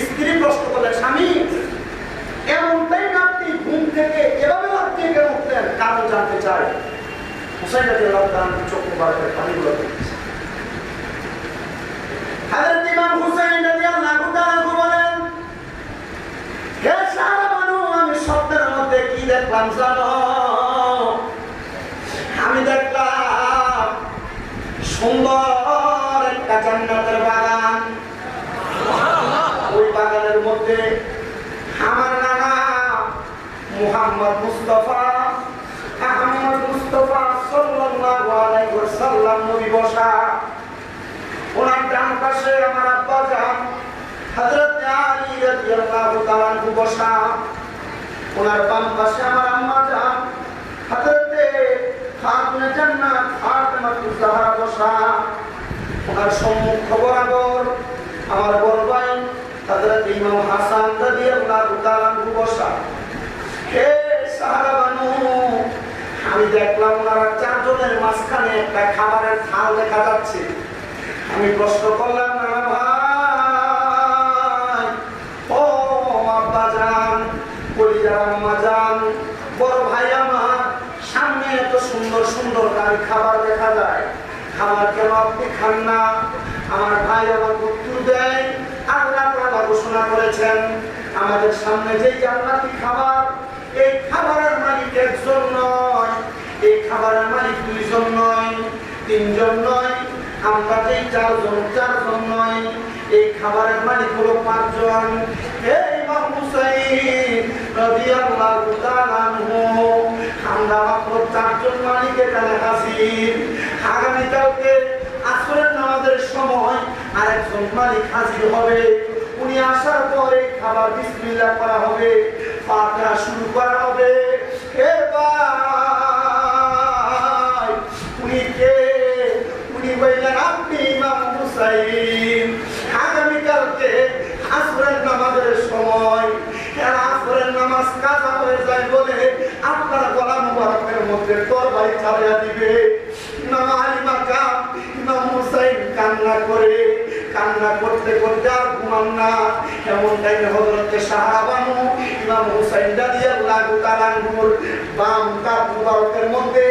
স্ত্রী প্রশ্ন করলেন, স্বামী, এমনটাই আপনি ঘুম থেকে এভাবে আপনি কেন উঠতেন? কারণ জানতে চাই। হুসাইন রাদিয়াল্লাহু তাআলা চোখ মুবারকের পানিগুলো পড়ছে। হযরত ইমাম হুসাইন রাদিয়াল্লাহু তাআলা বলেন, হে শাহরামান, আমি স্বপ্নের মধ্যে কি দেখলাম জানো? আমি দেখলাম সুন্দর একটা জান্নাতের বাগান। ওই বাগানের মধ্যে আমার নানা মুহাম্মদ মুস্তাফা আহমদ মুস্তাফা সাল্লাল্লাহু আলাইহি ওয়াসাল্লাম নবী বসা। ওনার ডান পাশে আমার আব্বা জান হযরত আলী রাদিয়াল্লাহু তাআলা আনহু বসা। ওনার বাম পাশে আমার আম্মা জান হযরত খাতুনে জান্নাত ফাতেমা তুজ-জাহরা বসা। ওনার সম্মুখ বরাবর আমার বড় ভাই হযরত ইমাম হাসান রাদিয়াল্লাহু তাআলা আনহু বসা। হে সাহাবা বানু, আমি দেখলাম ওনারা চারজনের মাঝখানে একটা খাবারের থাল দেখা যাচ্ছে। আমি প্রশ্ন করলাম, না ভাই, ও আব্বা জান, কলিজার আম্মা জান, বড় ভাই আমার, সামনে এত সুন্দর সুন্দর খাবার দেখা যায়, খাবার কেন আপনি খান না? আমার ভাই আমার উত্তর দেয়, আল্লাহ তাআলা ঘোষণা করেছেন আমাদের সামনে যে জান্নাতি খাবার, এই খাবারের মালিক একজন নয়, এই খাবারের মালিক দুইজন নয়, তিনজন নয়, আমরা যে চারজন নয়, এই খাবারের মালিক হলো পাঁচজন। হে ইমাম হুসাইন রাদিয়াল্লাহু তাআলা আনহু, আমরা মাত্র চারজন মালিক এখানে হাজির। আগামীকালকে আসরের নামাজের সময় আরেকজন মালিক হাজির হবে। উনি আসার পরে খাবার বিসমিল্লাহ করা হবে, ফাতিহা শুরু করা হবে। হে ভাই, উনি কে? উনি বললেন আপনি ইমাম হুসাইন। আগামীকালকে আসরের নামাজের সময় আসরের নামাজ কাজা হয়ে যায় বলে আপনার গলা মুবারকের মধ্যে তরবারি চালিয়ে দিবে। ইমাম হুসাইন কান্না করে, কান্না করতে করতে আর ঘুমান না। এমন টাইমে হযরত সাহাবা বানু ইমাম হুসাইন রাদিয়াল্লাহু তাআলা আনহুর বাম কাঁধ মুবারকের মধ্যে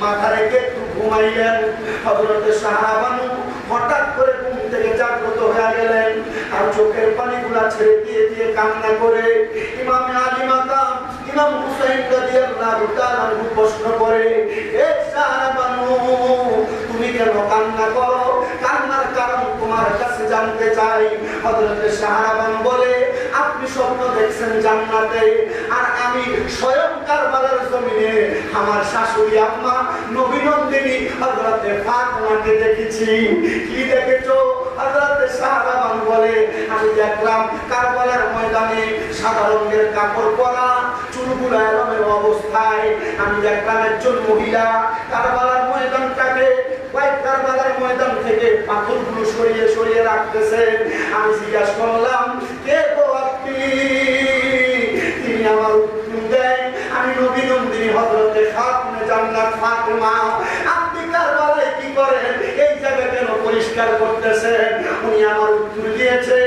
মাথা রেখে একটু ঘুমাইলেন। হযরত সাহাবা বানু হঠাৎ করে ঘুম থেকে জাগ্রত হয়ে গেলেন আর চোখের পানিগুলা ছেড়ে দিয়ে দিয়ে কান্না করে ইমাম আলী মাকাম ইমাম হুসাইন রাদিয়াল্লাহু তাআলা আনহু প্রশ্ন করে, এ সাহাবা বানু, তুমি কেন কান্না করো? কান্নার কারণ তোমার কাছে জানতে চাই। হযরত সাহাবা বানু বলে, আপনি স্বপ্ন দেখছেন জান্নাতে, আর আমি স্বয়ং কারবালার জমিনে আমার শাশুড়ি আম্মা নবী নন্দিনী হযরত ফাতেমাকে দেখেছি। কি দেখেছো? হযরত সাহাবা বানু বলে, আমি দেখলাম কারবালার ময়দানে সাদা রঙের কাপড় পরা, চুলগুলো এলোমেলো অবস্থায়। আমি দেখলাম একজন মহিলা কারবালার ময়দানটাকে কারবালার ময়দান থেকে পাথরগুলো সরিয়ে সরিয়ে রাখতেছেন। আমি জিজ্ঞাসা করলাম, কে গো আপনি? তিনি আমার উত্তর দেন, আমি নবী নন্দিনী হযরত খাতুনে জান্নাত ফাতেমা। আপনি কারবালায় কি করেন? এই জায়গা কেন পরিষ্কার করতেছেন? উনি আমার উত্তর দিয়েছে,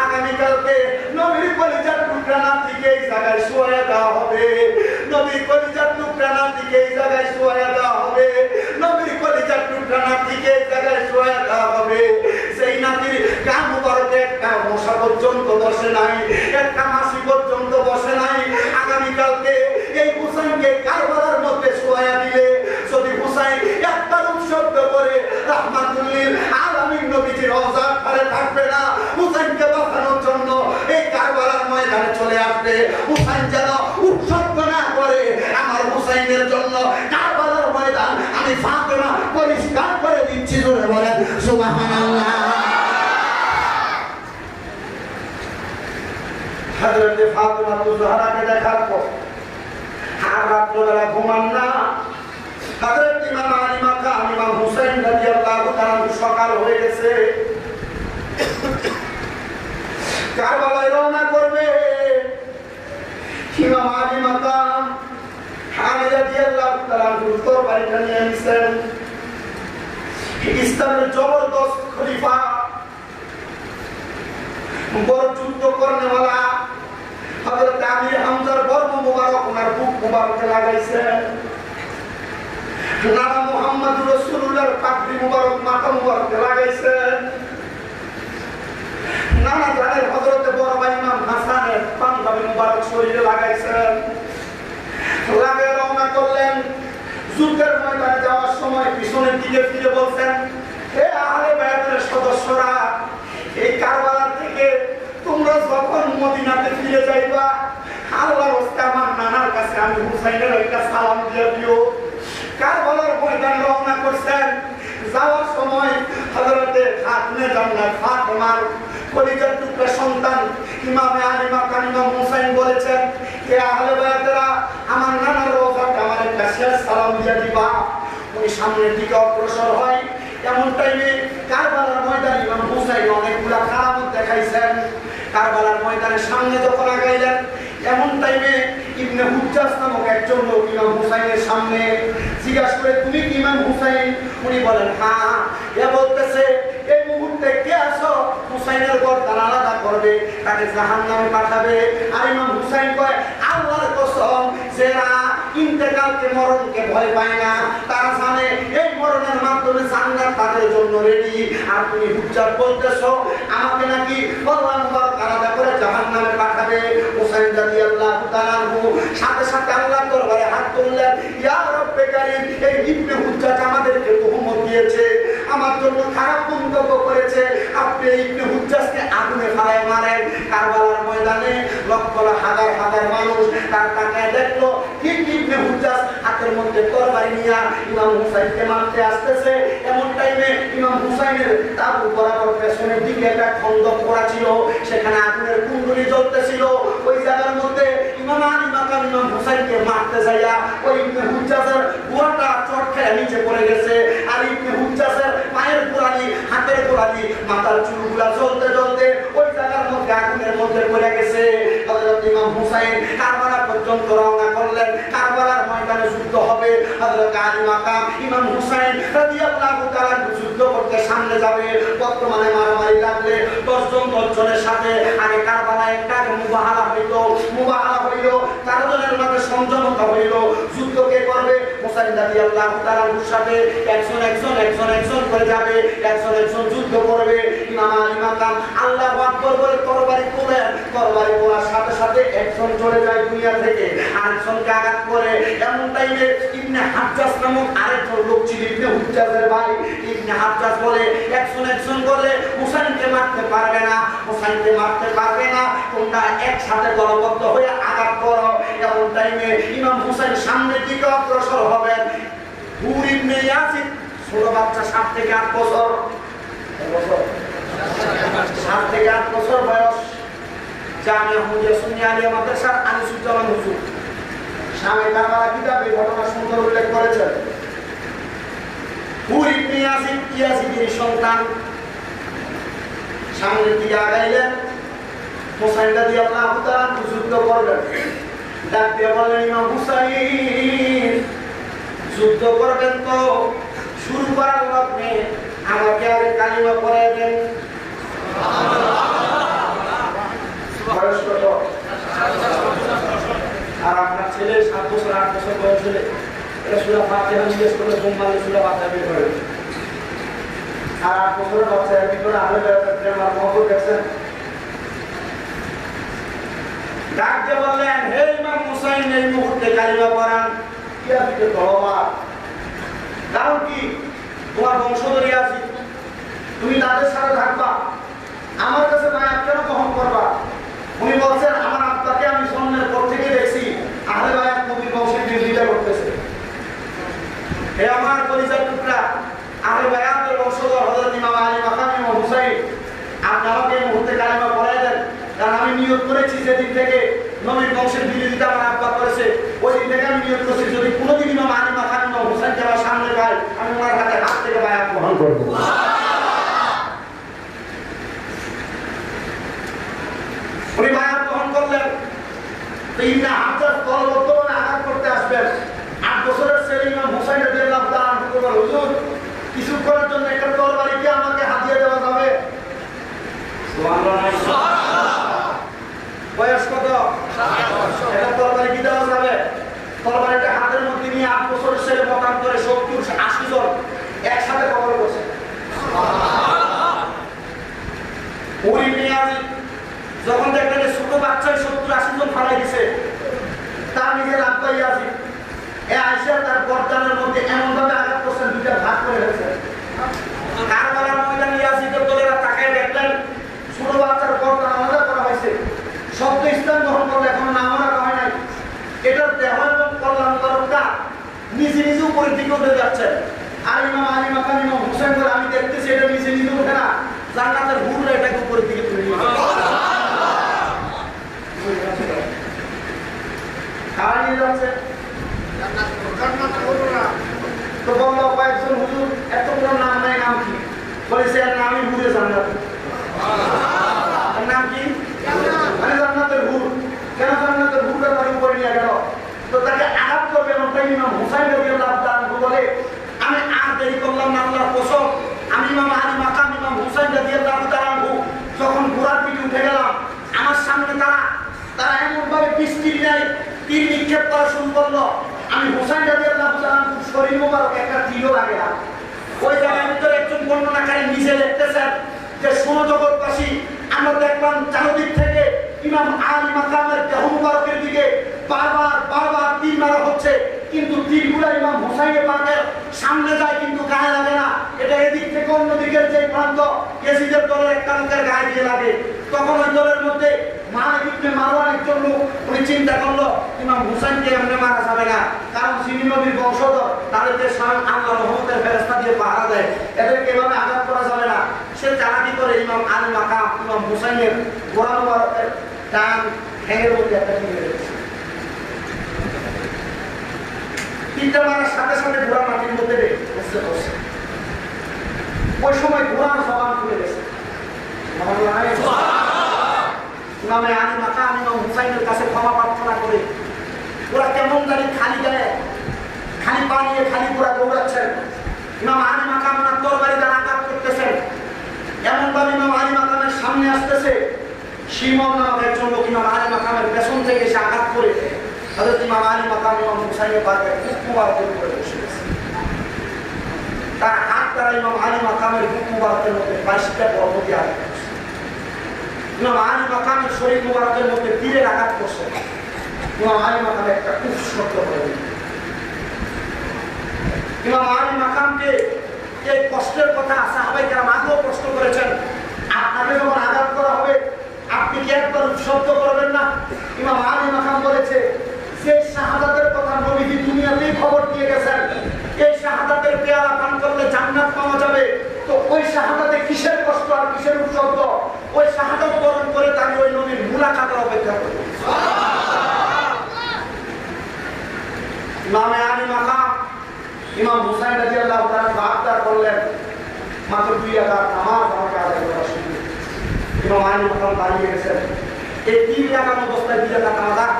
আগামীকালকে নবীর কলিজার টুকরা নাতিকে এই জায়গায় শোয়া দেওয়া হবে। নবীর কলিজার টুকরা নাতিকে এই জায়গায় শোয়া দেওয়া হবে। নবীর কলিজার টুকরা নাতিকে এই জায়গায় শোয়া দেওয়া হবে। সেই নাতির কান মুবারকে একটা মশা পর্যন্ত বসে নাই, একটা মাছি পর্যন্ত বসে নাই। আগামীকালকে এই হুসাইনকে কারবালার মধ্যে শোয়া দিলে যদি হুসাইন একটা শব্দ করে রাহমাতুল লিল আলামিন নবীজির রওজা ঘরে থাকবে না। হুসাইনকে বাঁচানোর জন্য এই কারবালার ময়দানে চলে আসবে। হুসাইন যেন উৎসর্গ না করে, আমার হুসাইনের জন্য কারবালার ময়দান আমি ফাতেমা পরিষ্কার করে দিচ্ছি। জোরে বলেন সুবহানাল্লাহ। হযরত ফাতেমা তুজ-জাহরাকে দেখার পর আর রাত্রবেলা ঘুমান না। হযরত ইমাম আলী মাকাম ইমাম হুসাইন রাদিয়াল্লাহু তাআলা সকাল হয়ে গেছে, কারবালায় রওনা করবে। ইমাম আলী মাকাম আলী রাদিয়াল্লাহু তাআলা তরবারিটা নিয়ে নিছেন। ইসলামের জবরদস্ত খলিফা, বড় যুদ্ধ করনেওয়ালা হযরত আমির হামজার বর্ম মুবারক ওনার বুক মুবারকে লাগাইছেন। নানা মুহাম্মদ রাসূলুল্লাহর পাগড়ি মুবারক মাথা মুবারকে লাগাইছেন। নানা জানের হযরত বড় ভাই ইমাম হাসানের পাঞ্জাবি মুবারক শরীরে লাগাইছেন। লাগিয়ে রওনা করলেন। যুদ্ধের ময়দানে যাওয়ার সময় পিছনের দিকে ফিরে বলছেন, হে আহলে বায়াতের সদস্যরা, এই কারবালা থেকে তোমরা যখন মদিনাতে ফিরে যাইবা, আল্লাহর রাস্তে আমার নানার কাছে আমি হুসাইনের একটা সালাম দিয়ে দিও। কারবালার ময়দানে রওনা করছেন। যাওয়ার সময় হযরতে খাতুনে জান্নাত ফাতেমার কলিজার টুকরা সন্তান ইমামে আলী মাকাম ইমাম হুসাইন বলেছেন, হে আহলে বায়াতেরা, আমার নানার রওজাতে আমার একটা শেষ সালাম দিয়ে দিবা। উনি সামনের দিকে অগ্রসর হয়। এমন টাইমে কারবালার ময়দানে ইমাম হুসাইন অনেকগুলা কারামত দেখাইছেন। কারবালার ময়দানের সামনে যখন আগাইলেন, এমন টাইমে ইবনে হুজ্জাজ নামক একজন লোক ইমাম হুসাইনের সামনে জিজ্ঞাসা করে, তুমি কি ইমাম হুসাইন? উনি বলেন, হ্যাঁ। এ বলতেছে, এই মুহূর্তে কে আছো হুসাইনের গর্দান আলাদা করবে, তাকে জাহান্নামে পাঠাবে। আর ইমাম হুসাইন কয়, আল্লাহর কসম, যারা ইন্তেকালকে মরণকে ভয় পায় না, তারা জানে এই মরণের মাধ্যমে জান্নাত তাদের জন্য রেডি। আর তুমি হুজ্জাজ বলতেছো আমাকে নাকি আল্লাহ আলাদা করে জাহান্নামে পাঠাবে। হুসাইন রাদিয়াল্লাহু তাআলা সাথে সাথে আল্লাহর দরবারে হাত তুললেন, ইয়া রব্বে কারীম, এই ইবনে হুজ্জাজ আমাদেরকে তুহমত দিয়েছে, আমার জন্য খারাপ মন্তব্য করেছে, আপনি ইবনে হুজ্জাজকে আগুনে ফেলায় মারেন। কারবালার ময়দানে লক্ষ হাজার হাজার মানুষ তার তাকায় দেখলো, ঠিক ইবনে হুজ্জাজ হাতের মধ্যে তরবারি নিয়ে ইমাম হুসাইনকে মারতে আসতেছে। এমন টাইমে ইমাম হুসাইনের তাবু বরাবর পেছনের দিকে একটা খন্দক করা ছিল, সেখানে আগুনের কুণ্ডলি জ্বলতেছিল। ওই জায়গার মধ্যে ইমাম আলী মাকাম ইমাম হুসাইনকে মারতে যাইয়া ওই ইবনে হুজ্জাজের গোড়াটা চট খেয়ে নিচে পড়ে গেছে। আর ইবনে হুজ্জাজের পায়ের গোড়ালি, হাতের গোড়ালি, মাথার চুলগুলা জ্বলতে জ্বলতে ওই জায়গার মধ্যে আগুনের মধ্যে পড়ে গেছে। হযরত ইমাম হুসাইন কারবালা পর্যন্ত রওনা করলেন। কারবালার ময়দানে যুদ্ধ হবে। হযরত আলী মাকাম ইমাম হুসাইন রাদিয়াল্লাহু তাআলা যুদ্ধ করতে সামনে যাবে। বর্তমানে মারামারি লাগলে 10 জন 10 জনের সাথে, আগে কারবালায় একটা মুবাহালা হইতো, 4 জনের মধ্যে সমঝোতা হইল। যুদ্ধ কে করবে? হুসাইন রাদিয়াল্লাহু তাআলার সাথে একজন করে যাবে, একজন যুদ্ধ করবে। ইমাম আলী মাকাম আল্লাহু আকবার বলে তরবারি তোলেন। তরবারি তোলার সাথে সাথে একজন চলে যায় দুনিয়া থেকে, আরেকজনকে আঘাত করে। এমন টাইমে ইবনে হাজ্জাজ নামক আরেকজন লোক ছিল, ইবনে হুজ্জাজের ভাই। ইবনে হাজ্জাজ বলে, একজন বলে হুসাইনকে মারতে পারবে না, হুসাইনকে মারতে পারবে না, তোমরা একসাথে দলবদ্ধ হয়ে আঘাত করো। এমন টাইমে ইমাম হুসাইন সামনের দিকে অগ্রসর হবেন। হুর ইবনে ইয়াজিদ, ছোট বাচ্চা, 7 থেকে 8 বছর, 7 থেকে 8 বছর বয়স, জামিয়া হুজুর সুন্নিয়া আলিয়া মাদ্রাসার আনিসুজ্জামান হুজুর শামে কারবালা কিতাবে ঘটনা সুন্দর উল্লেখ করেছেন। হুর ইবনে ইয়াজিদ, ইয়াজিদের সন্তান, সামনের দিকে আগাইলেন। হুসাইন রাদিয়াল্লাহু তাআলা যুদ্ধ করবেন। ডাক দিয়ে বললেন, ইমাম হুসাইন, যুদ্ধ করবেন তো শুরু করার লগ্নে আমাকে আগে কালিমা পড়ায় দেন। বয়স কত? আর আপনার ছেলে 7 বছর 8 বছর বয়স হলে এটা সূরা ফাতিহা জিজ্ঞেস করলে সোমবারে সূরা ফাতিহা বের করে। আর 8 বছরের বাচ্চা এর ভিতরে আহলে বায়াতের প্রেম আর মহব্বত দেখছেন। ডাক দিয়ে বললেন, হে ইমাম হুসাইন, এই মুহূর্তে কালিমা পড়ান। কি আপনি তওবা? কারণ কি? তোমার বংশধরী আছে, তুমি তাদের সাথে থাকবা, আমার কাছে বায়াত কেন গ্রহণ করবা? উনি বলছেন, আমার আত্মাকে আমি জন্মের পর থেকে দেখছি আহলে বায়াত নবীর বংশের বিরোধিতা করতেছে। হে আমার কলিজার টুকরা, আহলে বায়াতের বংশধর হযরত ইমাম আলী মাকাম ইমাম হুসাইন, আপনি আমাকে এই মুহূর্তে কালিমা পড়ায় দেন। কারণ আমি নিয়ত করেছি, যেদিন থেকে নবীর বংশের বিরোধিতা আমার আব্বা করেছে, ওই দিন থেকে আমি নিয়ত করছি, যদি কোনোদিন ইমাম আলী মাকাম ইমাম হুসাইনকে আমার সামনে পাই, আমি ওনার হাত থেকে বায়াত গ্রহণ করবো। উনি বায়াত গ্রহণ করলেন। তো ইবনে হাজ্জাজ দলবদ্ধভাবে আঘাত করতে আসবেন। 8 বছরের ছেলে ইমাম হুসাইন রাদিয়াল্লাহু তাআলা আনহু বলেন, হুজুর, কিছুক্ষণের জন্য একটা তরবারি কি আমাকে হাতিয়ে দেওয়া যাবে? সুবহানাল্লাহ। বয়স কত? এটা তরবারি কি দেওয়া যাবে? তরবারিটা হাতের মধ্যে নিয়ে 8 বছরের ছেলে মতান্তরে 70-80 জন একসাথে কবর করছে। ওই মিয়াজি যখন দেখলেন ছোট বাচ্চাই 70-80 জন ফালাই দিছে, তার নিজের আব্বা ইয়াজিদ আয়েশা তার গর্দানের মধ্যে এমন ভাবে আঘাত করছেন, 2টা ভাগ করে ফেলছেন। কারবালার ময়দানে ইয়াজিদের দলেরা তাকায় দেখলেন ছোট বাচ্চার গর্দান আলাদা করা হয়েছে। শব্দ ইসলাম গ্রহণ করলে এখন নাম রাখা উপরের দিকে উঠে যাচ্ছে। আর ইমাম আলী মাকাম ইমাম হুসাইন বলে আমি দেখতেছি এটা নিচে নিচে উঠে না, জান্নাতের হুররা এটাকে উপরের দিকে তুলে নিয়ে যাচ্ছে। তো বললো কয়েকজন হুজুর এত বড় নাম নাই, নাম কি? বলেছে এর নামই হুরে জান্নাত। নাম কি? মানে জান্নাতের হুর। কেন জান্নাতের হুরটা তার উপরে নিয়ে গেল? তো তাকে আঘাত করবে এবং তাই ইমাম হুসাইন রাদিয়াল্লাহু তাআলা বলে আমি আর দেরি করলাম না, আল্লাহর কসম আমি ইমাম আলী মাকাম ইমাম হুসাইন রাদিয়াল্লাহু তাআলা যখন ঘোড়ার পিঠে উঠে গেলাম, আমার সামনে তারা এমন ভাবে বৃষ্টির ন্যায় তীর নিক্ষেপ করা শুরু করলো, আমি হুসাইন রাদিয়াল্লাহু তাআলা শরীর মোবারক একটা তীরও লাগে না। ওই জায়গার ভিতরে একজন বর্ণনাকারী নিজে লিখতেছেন যে শোনো জগৎবাসী, আমরা দেখলাম চারদিক থেকে ইমাম আলী মাকামের দেহ মুবারকের দিকে বারবার তীর মারা হচ্ছে, কিন্তু তীরগুলা ইমাম হুসাইনের পাকের সামনে যায় কিন্তু গায়ে লাগে না। এটা এদিক থেকে অন্য দিকের যে প্রান্ত ইয়াজিদের দলের একটা লোকের গায়ে দিয়ে লাগে। তখন ওই দলের মধ্যে মালিক ইবনে মারওয়ান একজন লোক উনি চিন্তা করলো ইমাম হুসাইনকে এমনি মারা যাবে না, কারণ যিনি নবীর বংশধর তাদেরকে স্বয়ং আল্লাহর রহমতের ফেরেশতা দিয়ে পাহারা দেয়, এদেরকে এভাবে আঘাত করা যাবে না। সে চালাকি করে ইমাম আলী মাকাম ইমাম হুসাইনের গোড়া মুবারকের ডান ঠ্যাঙের মধ্যে একটা তীর মেরেছে। তীরটা মারার সাথে সাথে ঘোড়া মাটির মধ্যে বসে বসে। ওই সময় ঘোড়ার জবান খুলে গেছে। ইমামে আলী মাকাম ইমাম হুসাইনের কাছে ক্ষমা প্রার্থনা করে ওরা কেমন জানি খালি গায়ে খালি পা নিয়ে খালি ঘোড়া দৌড়াচ্ছেন। ইমাম আলী মাকাম ওনার তরবারি দ্বারা আঘাত করতেছেন। এমন ভাবে ইমাম আলী মাকামের সামনে আসতেছে, শিমন নামক একজন লোক ইমাম আলী মাকামের পেছন থেকে এসে আঘাত করে হযরত ইমাম আলী মাকাম ইমাম হুসাইনের পাকে বুক মুবারকের উপরে বসে গেছে। তার হাত দ্বারা ইমাম আলী মাকামের বুক মুবারকের মধ্যে 22টা বর্বরী আঘাত করছে। ইমাম আলী মাকামের শরীর মুবারকের মধ্যে তীরের আঘাত করছে। ইমাম আলী মাকামের একটা খুব শক্ত করে দিল। ইমাম আলী মাকামকে এই কষ্টের কথা সাহাবায়ে কেরাম আগেও প্রশ্ন করেছেন, আপনাকে যখন আঘাত করা হবে আপনি কি একবার শব্দ করবেন না? ইমাম আলী মাকাম বলেছে যে শাহাদাতের কথা নবীজি দুনিয়াতেই খবর দিয়ে গেছেন, এই শাহাদাতের পেয়ালা পান করলে জান্নাত পাওয়া যাবে, তো ওই শাহাদাতে কিসের কষ্ট আর কিসের শব্দ? ওই শাহাদাত বরণ করে তাকে ওই নবীর মুলাকাতের অপেক্ষা করব। ইমাম আলী মাকাম ইমাম হুসাইন রাদিয়াল্লাহু তাআলা বাগদার করলেন, মাত্র 2 রাকাত নামাজ আমাকে আদায় করা শুরু। ইমাম আলী মাকাম দাঁড়িয়ে গেছেন, এই 3 রাকাত অবস্থায় 2 রাকাত নামাজ।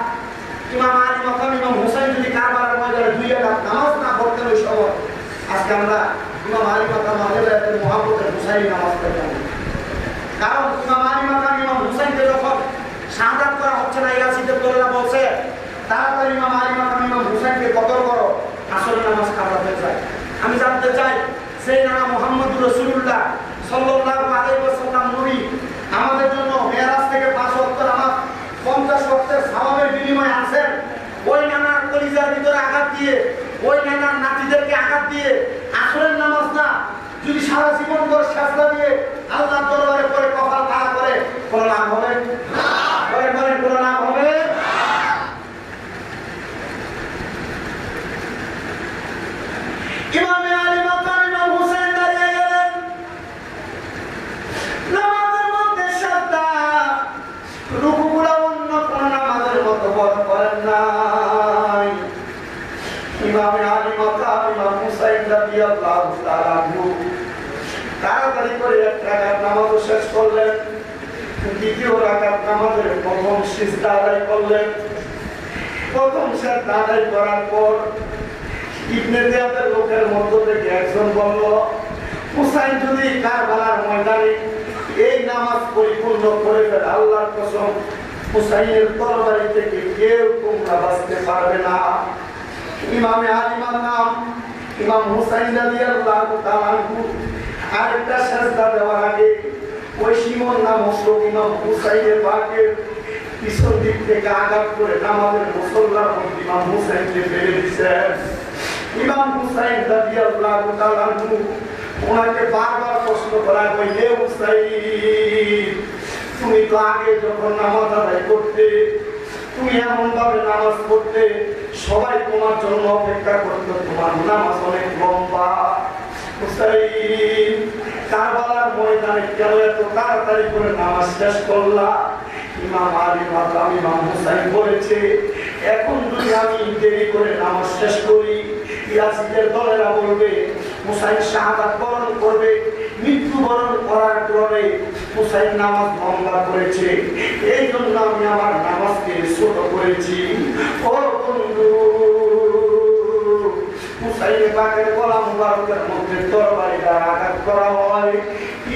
ইমাম আলী মাকাম ইমাম হুসাইন যদি কারবালার ময়দানে 2 রাকাত নামাজ না পড়তেন ওই সময়, আজকে আমরা ইমাম আলী মাকাম আহলের মুহাব্বতের হুসাইনি নামাজ পড়তাম। কারণ ইমাম আলী মাকাম ইমাম হুসাইনকে যখন শাহাদাত করা হচ্ছে না, ইয়াজিদের দলেরা বলছে তাড়াতাড়ি ইমাম আলী মাকাম ইমাম হুসাইনকে কতল করো, আসলে নামাজ কাজা হয়ে যায়। আমি জানতে চাই সেই নানা মুহাম্মদুর রাসূলুল্লাহ সাল্লাল্লাহু আলাইহি ওয়াসাল্লাম নবী আমাদের জন্য মেরাজ থেকে 5 ওয়াক্ত নামাজ 50 ওয়াক্তের সওয়াবের বিনিময়ে আছেন। ওই নানার কলিজার ভিতরে আঘাত দিয়ে, ওই নানার নাতিদেরকে আঘাত দিয়ে আসরের নামাজ না যদি সারা জীবন করে সাজদা দিয়ে আল্লাহর দরবারে পড়ে কপাল ভাঙা করে কোনো লাভ হবে না? বলেন কোনো লাভ হবে না? ইমামে আলী মাকাম ইমাম হুসাইন দাঁড়িয়ে গেলেন, নামাজের মধ্যে সাজদা রুকুগুলো অন্য কোন নামাজের মতো বড় করেন নাই। ইমামে আলী মাকাম ইমাম হুসাইন রাদিয়াল্লাহু তাআলা তাড়াতাড়ি করে 1 রাকাত নামাজ শেষ করলেন। দ্বিতীয় রাকাত নামাজের প্রথম সিজদা আদায় করলেন। প্রথম সিজদা আদায় করার পর ইবনে জিয়াদের লোকের মধ্য থেকে একজন বলল, হুসাইন যদি কারবালার ময়দানে এই নামাজ পরিপূর্ণ করে ফেলে আল্লাহর কসম হুসাইনের তরবারি থেকে কেউ তোমরা বাঁচতে পারবে না। ইমামে আলী মাকাম ইমাম হুসাইন রাদিয়াল্লাহু তাআলা আরেকটা সিজদা দেওয়ার আগে ওই শিমন নামক লোক ইমাম হুসাইনের পাকের পিছন দিক থেকে আঘাত করে নামাজের মুসল্লার মধ্যে ইমাম হুসাইনকে ফেলে দিয়েছেন। ইমাম হুসাইন রাদিয়াল্লাহু তাআলা ওনাকে বারবার প্রশ্ন করা হয়, হে হুসাইন তুমি তো আগে যখন নামাজ আদায় করতে তুমি এমন ভাবে নামাজ পড়তে সবাই তোমার জন্য অপেক্ষা করতো, তোমার নামাজ অনেক লম্বা। হুসাইন, কারবালার ময়দানে কেন এত তাড়াতাড়ি করে নামাজ শেষ করলা? ইমাম আলী মাকাম ইমাম হুসাইন বলেছে, এখন যদি আমি দেরি করে নামাজ শেষ করি, ইয়াজিদের দলেরা বলবে হুসাইন শাহাদাত বরণ করবে, মৃত্যুবরণ করার পরে হুসাইন নামাজ লম্বা করেছে, এই জন্য আমি আমার নামাজকে ছোট করেছি। ও বন্ধু, হুসাইন পাকের গলা মুবারকের মধ্যে তরবারি দ্বারা আঘাত করা হয়।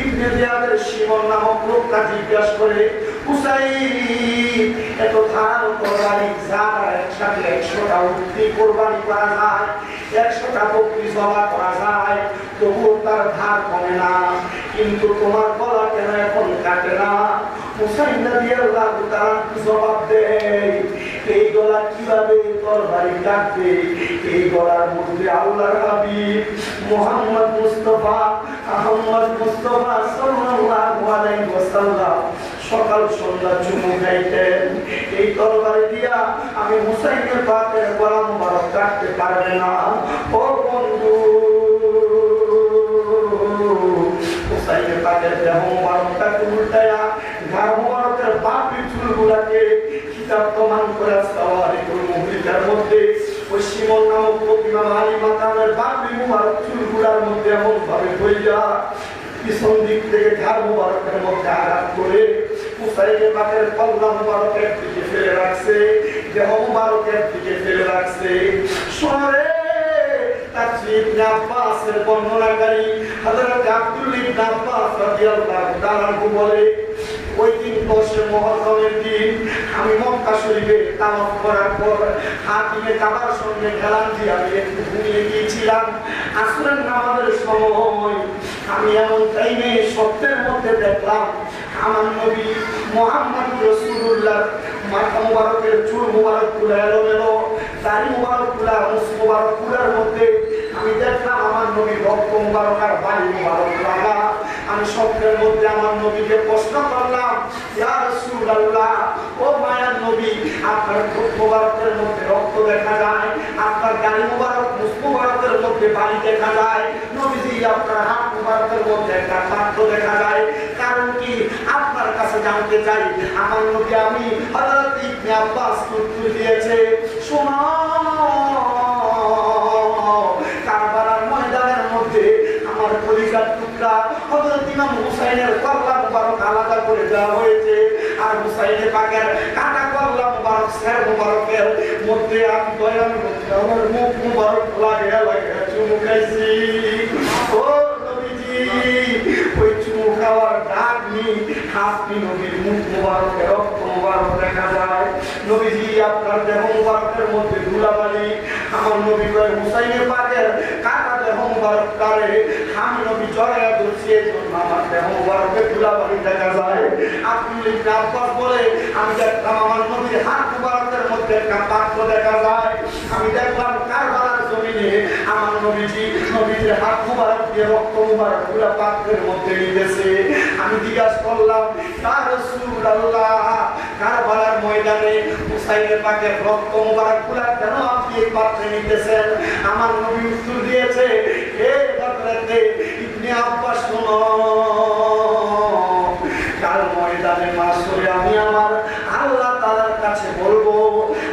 ইবনে জিয়াদের শিমন নামক লোকটা জিজ্ঞাসা করে, হুসাইন, এত ধারালো তরবারি যারা একসাথে 100টা উটনি কোরবানি করা যায়, 100টা বকরি জবা করা যায়, তবুও তার ধার কমে না, কিন্তু তোমার গলা কেন এখন কাটে না? হুসাইন রাদিয়াল্লাহু তাআলা জবাব দেয়, এই গলা কিভাবে তরবারি কাটবে? এই গলার মধ্যে আল্লাহর হাবিব মুহাম্মদ মুস্তাফা আহমদ মুস্তাফা সাল্লাল্লাহু আলাইহি ওয়াসাল্লাম সকাল সন্ধ্যা চুমু খাইতেন। এই তরবারি দিয়া আমি হুসাইনের পাকের গলা মুবারক কাটতে পারবে না। ও বন্ধু, হুসাইনের পাকের দেহ মুবারকটাকে উল্টায়া ঘাড় মুবারকের বাপের চুলগুলাকে কিতাব প্রমাণ করে সাওয়ারিকুল মুহরিকার মধ্যে ওই শিমন নামক ইমাম আলী মাকামের বাপের মুবারক চুলগুলার মধ্যে এমন ভাবে বইয়া পিছন দিক থেকে ঘাড় মুবারকের মধ্যে আঘাত করে হুসাইনের পাকের কল্লা মুবারকের দিকে ফেলে রাখছে, দেহ মুবারকের দিকে ফেলে রাখছে। শোনে তাফসীর ইবনে আব্বাসের বর্ণনাকারী হযরত আব্দুল্লাহ ইবনে আব্বাস রাদিয়াল্লাহু তাআলা বলে, ওই দিন 10 মুহররমের দিন আমি মক্কা শরীফে তাওয়াফ করার পর হাতিমে কাবার সঙ্গে গেলাম যে আমি একটু ঘুমিয়ে গিয়েছিলাম। আসরের নামাজের সময় আমি এমন টাইমে স্বপ্নের মধ্যে দেখলাম আমার নবী মুহাম্মদ রাসূলুল্লাহ মাথা মুবারকের চুল মুবারক গুলো এলোমেলো, দাড়ি মুবারক গুলা মুছ মুবারক গুলার মধ্যে আমি দেখলাম আমার নবী রক্ত মুবারক আর বাড়ি মুবারক লাগা। আমি স্বপ্নের মধ্যে আমার নবীকে প্রশ্ন করলাম, ইয়া রাসূলুল্লাহ, ও মায়ার নবী, আপনার চোখ মুবারকের মধ্যে রক্ত দেখা যায়, আপনার দাড়ি মুবারক মুছ মুবারকের মধ্যে বাড়ি দেখা যায়, নবীজি আপনার হাত মুবারকের মধ্যে একটা পাত্র দেখা যায়, কারণ কি? আপনার কাছে জানতে চাই। আমার নবী আমি হযরত ইবনে আব্বাস উত্তর দিয়েছে, শোনো, কারবালার ময়দানের মধ্যে আমার কলিজার টুকরা হযরত ইমাম হুসাইনের কল্লা মুবারক আলাদা করে দেওয়া হয়েছে, আর হুসাইনের পাকের কাটা কল্লা মুবারক সের মুবারকের মধ্যে আমি দয়ার মধ্যে আমার মুখ মুবারক লাগিয়ে লাগিয়ে চুমু খাইছি। ও নবীজি, ওই চুমু খাওয়ার ডাক নি হাসনি নবীর মুখ মুবারকের রক্ত মুবারক দেখা যায়। নবীজি আপনার দেহ মুবারকের মধ্যে ধুলাবালি, আমার নবী কয় হুসাইনের পাকের কাটা দেহ মুবারক কারে আমি নবী জড়ায়া ধরছি, এই জন্য আমার দেহ মুবারকের ধুলাবালি দেখা যায়। আপনি ইবনে আব্বাস বলে, আমি দেখলাম আমার নবীর হাত মুবারকের মধ্যে একটা পাত্র দেখা যায়। আমি দেখলাম কারবালার জমিনে আমার নবীজি নবীর হাত মুবারক দিয়ে রক্ত মুবারক গুলা পাত্রের মধ্যে নিতেছে। আমি জিজ্ঞাসা করলাম, ইয়া রাসূলুল্লাহ, কারবালার ময়দানে হুসাইনের পাকের রক্ত মুবারক গুলা কেন আপনি এই পাত্রে নিতেছেন? আমার নবী উত্তর দিয়েছে, হে হযরতে ইবনে আব্বাস, শোনো, কাল ময়দানে মাসরে আমি আমার আল্লাহ তাআলার কাছে বলবো,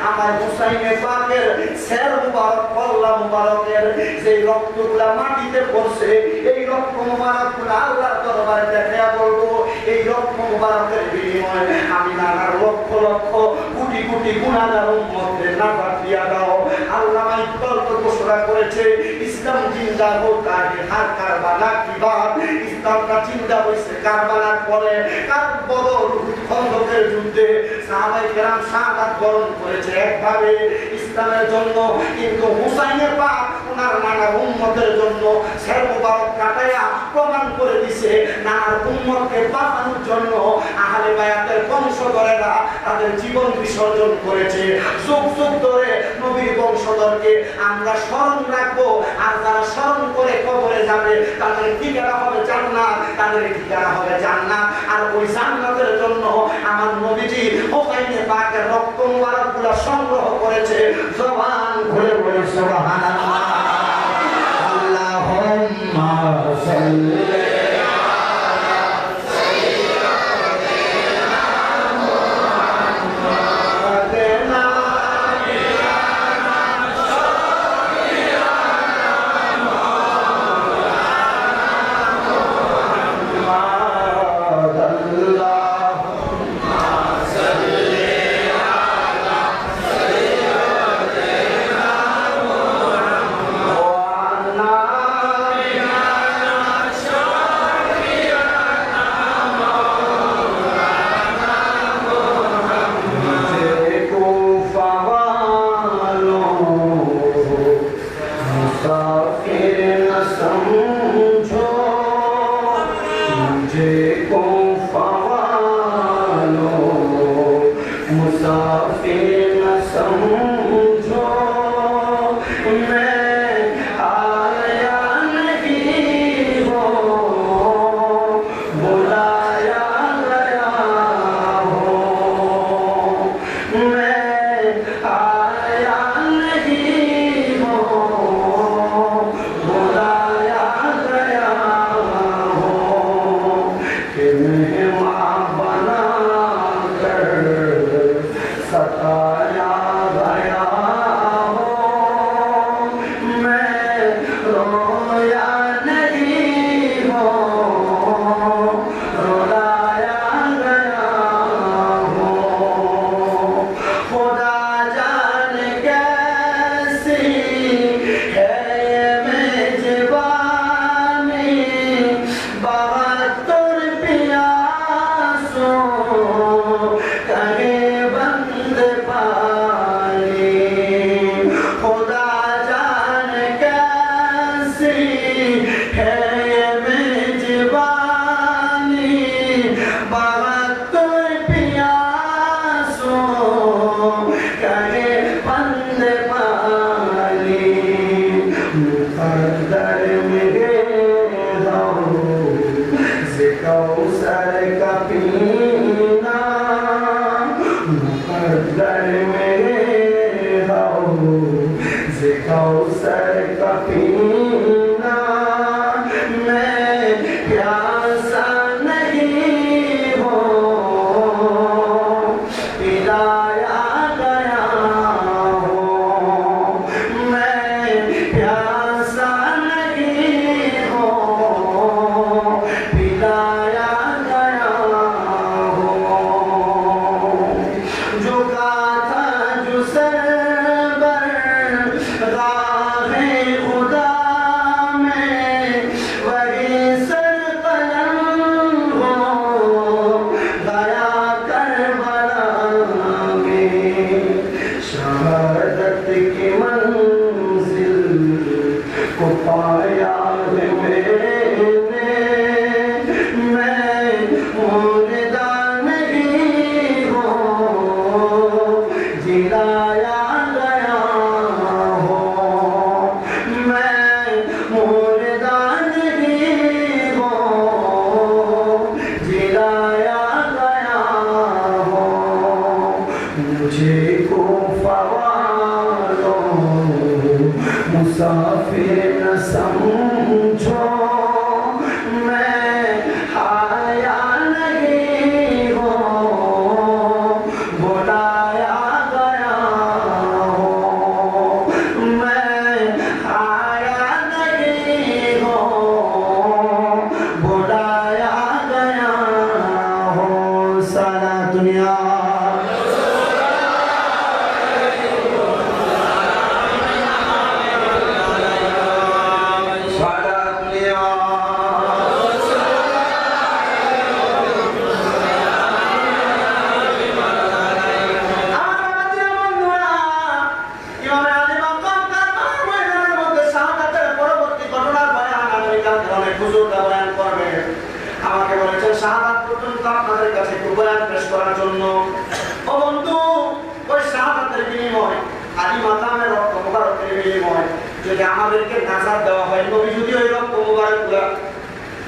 আমার হুসাইনের পাকের সের মুবারক কল্লা মুবারকের যে রক্তগুলা মাটিতে পড়ছে, এই রক্ত মুবারকগুলা আল্লাহর দরবারে দেখায়া বলবো, এই রক্ত মুবারকের বিনিময়ে আমি নানার লক্ষ লক্ষ কোটি কোটি গুনাহগার উম্মতদের নাজাত দিয়া দাও। আল্লামা ইকবাল তো ঘোষণা করেছে, ইসলাম জিন্দা হোক আগে হার কারবালা কি বাত। ইসলামটা জিন্দা হয়েছে কারবালার পরে, কারণ বদর খন্দকের যুদ্ধে সাহাবায়ে কেরাম শাহাদাত বরণ করেছে একভাবে ইসলামের জন্য, কিন্তু হুসাইনের পাক ওনার নানা উম্মতের জন্য সের মুবারক কাটায়া প্রমাণ করে দিছে নানার উম্মতকে বাঁচানোর জন্য আহলে বায়াতের বংশধরেরা তাদের জীবন বিসর্জন করেছে। যুগ যুগ ধরে নবীর বংশধরকে আমরা স্মরণ রাখবো, আর যারা স্মরণ করে কবরে যাবে তাদের ঠিকানা হবে জান্নাত। জান্নাত, তাদের ঠিকানা হবে জান্নাত। আর ওই জান্নাতের জন্য আমার নবীজি হুসাইনে পাকের রক্ত মুবারকগুলো সংগ্রহ করেছে। জবান খুলে বলে সুবহানাল্লাহ। আল্লাহুম্মা সাল্লি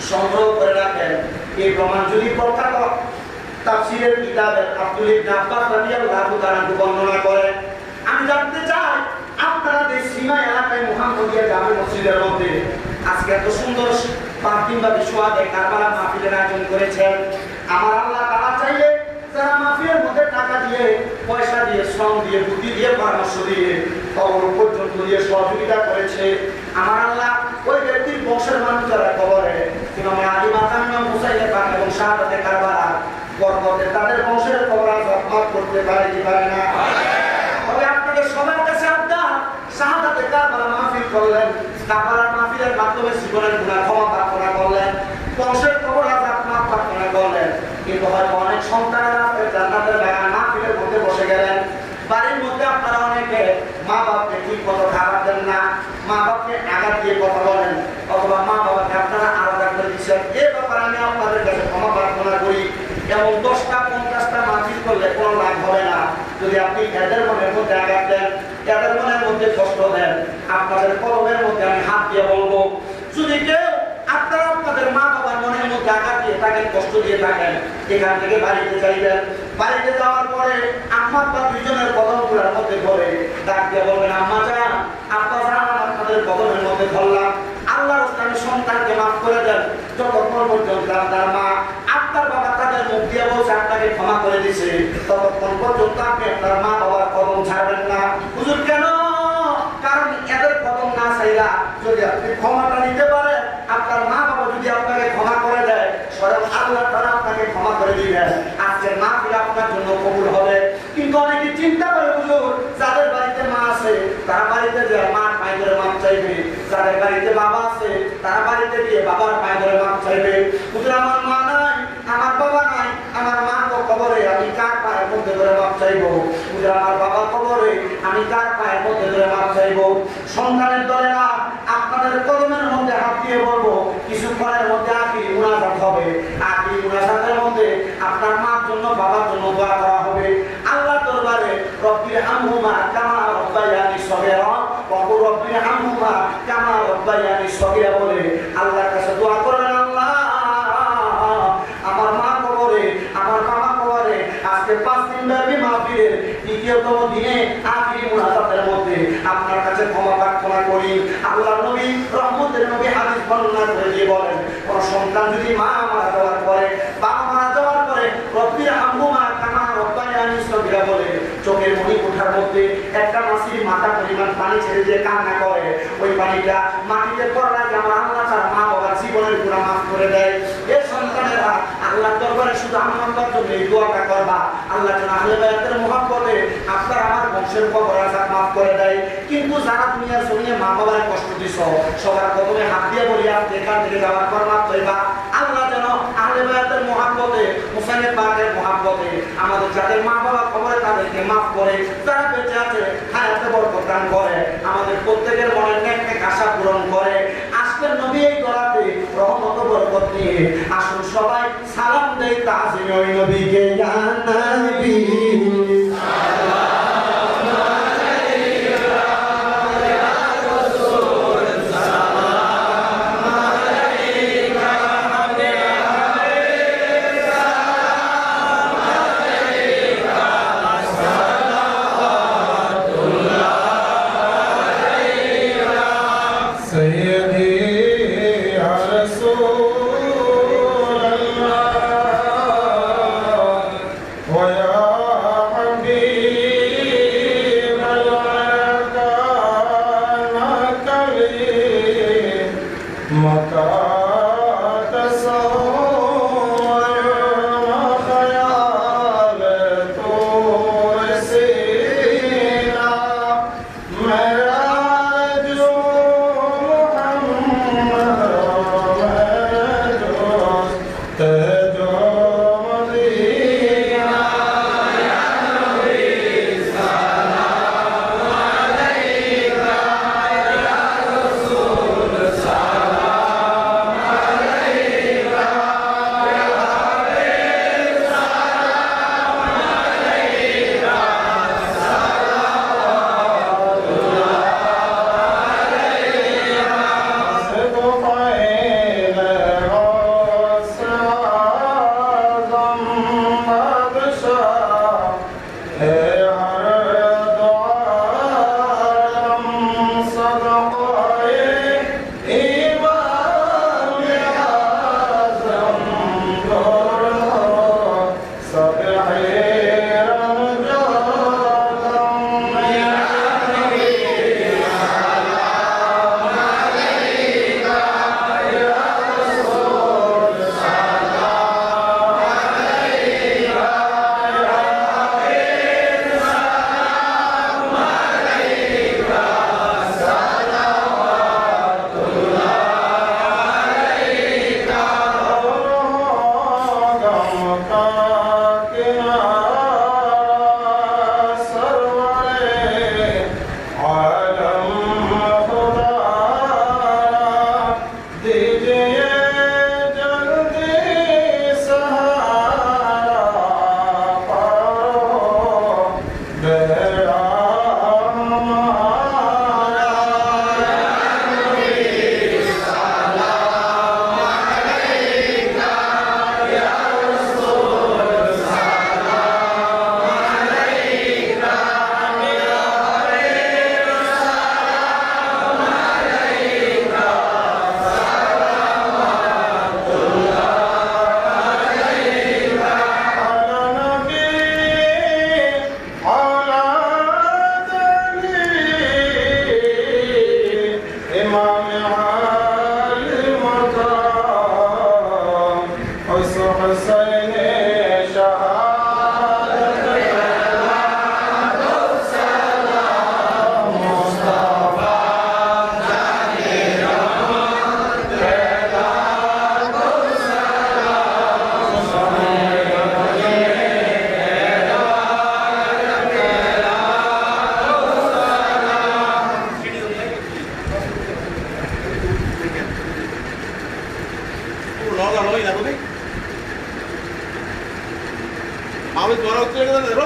সংগ্রহ করে রাখেন। এই প্রমাণ যদি প্রখ্যাত তাফসীরের কিতাবে আব্দুল ইবনে আব্বাস রাদিয়াল্লাহু তাআলা বর্ণনা করে। আমি জানতে চাই আপনারা যে সীমা এলাকায় মুহাম্মদিয়া জামে মসজিদের মধ্যে আজকে এত সুন্দর পার্কিং বা বিশ্বআদে কারবালা মাহফিলের আয়োজন করেছেন, আমার আল্লাহ তাআলা চাইলে যারা মাহফিলের মধ্যে টাকা দিয়ে, পয়সা দিয়ে, শ্রম দিয়ে, বুদ্ধি দিয়ে, পরামর্শ দিয়ে, কবর পর্যন্ত দিয়ে সহযোগিতা করেছে, আমার আল্লাহ ওই ব্যক্তির বংশের মানুষ যারা কবরে ইমাম আলী মাকাম, ইমাম হুসাইনের পাক এবং শাহাদাতে কারবালা বরকতে তাদের বংশের কবর আযাব মাফ করতে পারে কি পারে না? তবে আপনাদের সবার কাছে আবদার, শাহাদাতে কারবালা মাহফিল করলেন, কারবালার মাহফিলের মাধ্যমে জীবনের গুনাহ ক্ষমা প্রার্থনা করলেন, বংশের কবর আযাব মাফ প্রার্থনা করলেন, কিন্তু হয়তো অনেক সন্তানেরা জান্নাতের বাগান মাহফিলের মধ্যে বসে গেলেন। বাড়ির মধ্যে আপনারা অনেকে মা বাপকে ঠিক মতো খাবার দেন না, মা বাপকে আঘাত দিয়ে কথা বলেন, অথবা মা বাবাকে আপনারা আলাদা করে দিচ্ছেন। এ ব্যাপারে আমি আপনাদের কাছে ক্ষমা প্রার্থনা করি। এবং 10টা 50টা মাহফিল করলে কোনো লাভ হবে না যদি আপনি এদের মনের মধ্যে আঘাত দেন, এদের মনের মধ্যে কষ্ট দেন। আপনাদের কলমের মধ্যে আমি হাত দিয়ে বলবো, যদি কেউ আপনারা আপনাদের মা বাবার মনের মধ্যে আঘাত দিয়ে থাকেন, কষ্ট দিয়ে থাকেন, এখান থেকে বাড়িতে যাইবেন। বাড়িতে যাওয়ার পরে আম্মা বা দুইজনের কদমগুলোর মধ্যে ধরে ডাক দিয়ে বলবেন, আম্মা জান, আব্বা জান, আপনাদের কদমের মধ্যে ধরলাম, আল্লাহর রাস্তায় সন্তানকে মাফ করে দেন। যতক্ষণ পর্যন্ত আপনার মা, আপনার বাবা তাদের মুখ দিয়ে বলছে আপনাকে ক্ষমা করে দিছে, ততক্ষণ পর্যন্ত আপনি আপনার মা বাবার কদম ছাড়বেন না। হুজুর কেন? কারণ এদের কদম না চাইলা যদি আপনি ক্ষমাটা নিতে পারেন, আপনার মা বাবা যদি আপনাকে ক্ষমা করে দেয়, স্বয়ং আল্লাহ তাআলা আপনাকে ক্ষমা করে দিবেন। আজকের মাহফিল আপনার জন্য কবুল হবে। কিন্তু অনেকে চিন্তা করে, হুজুর যাদের বাড়িতে মা আছে তারা বাড়িতে যে মার পায়ে ধরে মাপ চাইবে, যাদের বাড়িতে বাবা আছে তারা বাড়িতে গিয়ে বাবার পায়ে ধরে মাপ চাইবে। হুজুর আমার মা নাই, আমার বাবা নাই, আমার মা তো কবরে, আমি কার পায়ের মধ্যে ধরে মাপ চাইবো? হুজুর আমার বাবা কবরে, আমি কার পায়ের মধ্যে ধরে মাপ চাইবো? সন্তানের দলেরা আপনাদের কদমের মধ্যে হাত দিয়ে বলবো, কিছুক্ষণের মধ্যে আখিরি মুনাজাত হবে। আখিরি মুনাজাতের মধ্যে আপনার মার জন্য, বাবার জন্য দোয়া করা হবে। আল্লাহ দরবারে রব্বির হামহুমা কামা রব্বায়ানি সগীরা ওয়া কুর রব্বির হামহুমা কামা রব্বায়ানি সগীরা বলে আল্লাহর কাছে দোয়া করবেন, আল্লাহ আমার মা কবরে, আমার বাবা কবরে, আজকে 5 দিন ব্যাপী মাহফিলের দ্বিতীয়তম দিনে আখিরি মুনাজাতের মধ্যে আপনার কাছে ক্ষমা প্রার্থনা করি। আল্লাহর নবী, রহমতের নবী হাদিস বর্ণনা করে দিয়ে বলেন, কোন সন্তান যদি মা মারা যাওয়ার পরে, বাবা মারা যাওয়ার পরে রব্বির হামহুমা কামা রব্বায়ানি সগীরা বলে চোখের মনি কোঠার মধ্যে একটা মাছির মাথা পরিমাণ পানি ছেড়ে দিয়ে কান্না করে, ওই পানিটা মাটিতে পড়ার আগে আমার আল্লাহ তার মা বাবার জীবনের গুনাহ মাফ করে দেয়। এ সন্তানেরা আল্লাহর দরবারে শুধু আমার জন্য এই দোয়াটা করবা, আল্লাহ যেন আহলে বায়াতের মহব্বতে আপনার আমার বংশের কবর আযাব মাফ করে দেয়। কিন্তু যারা দুনিয়ার জমিনে মা বাবার কষ্ট দিছ, সবার কদমে হাত দিয়ে বলি, আপনি এখান থেকে যাওয়ার পর মাফ চাইবা, আল্লাহ যেন আহলে বায়াতের মহব্বতে, হুসাইনের পাকের মহব্বতে আমাদের যাদের মা বাবা কবরে তাদেরকে মাফ করে, যারা বেঁচে আছে হায়াতে বরকত দান করে, আমাদের প্রত্যেকের মনের নেক আশা পূরণ করে। আজকের নবী এই গলাতে রহমত বরকত নিয়ে আসুন সবাই সালাম দেই তাজিমে ওই নবীকে, ইয়া নবী নরদা হলোই না বুঝি আমি তোমার উত্তর এটা দেবো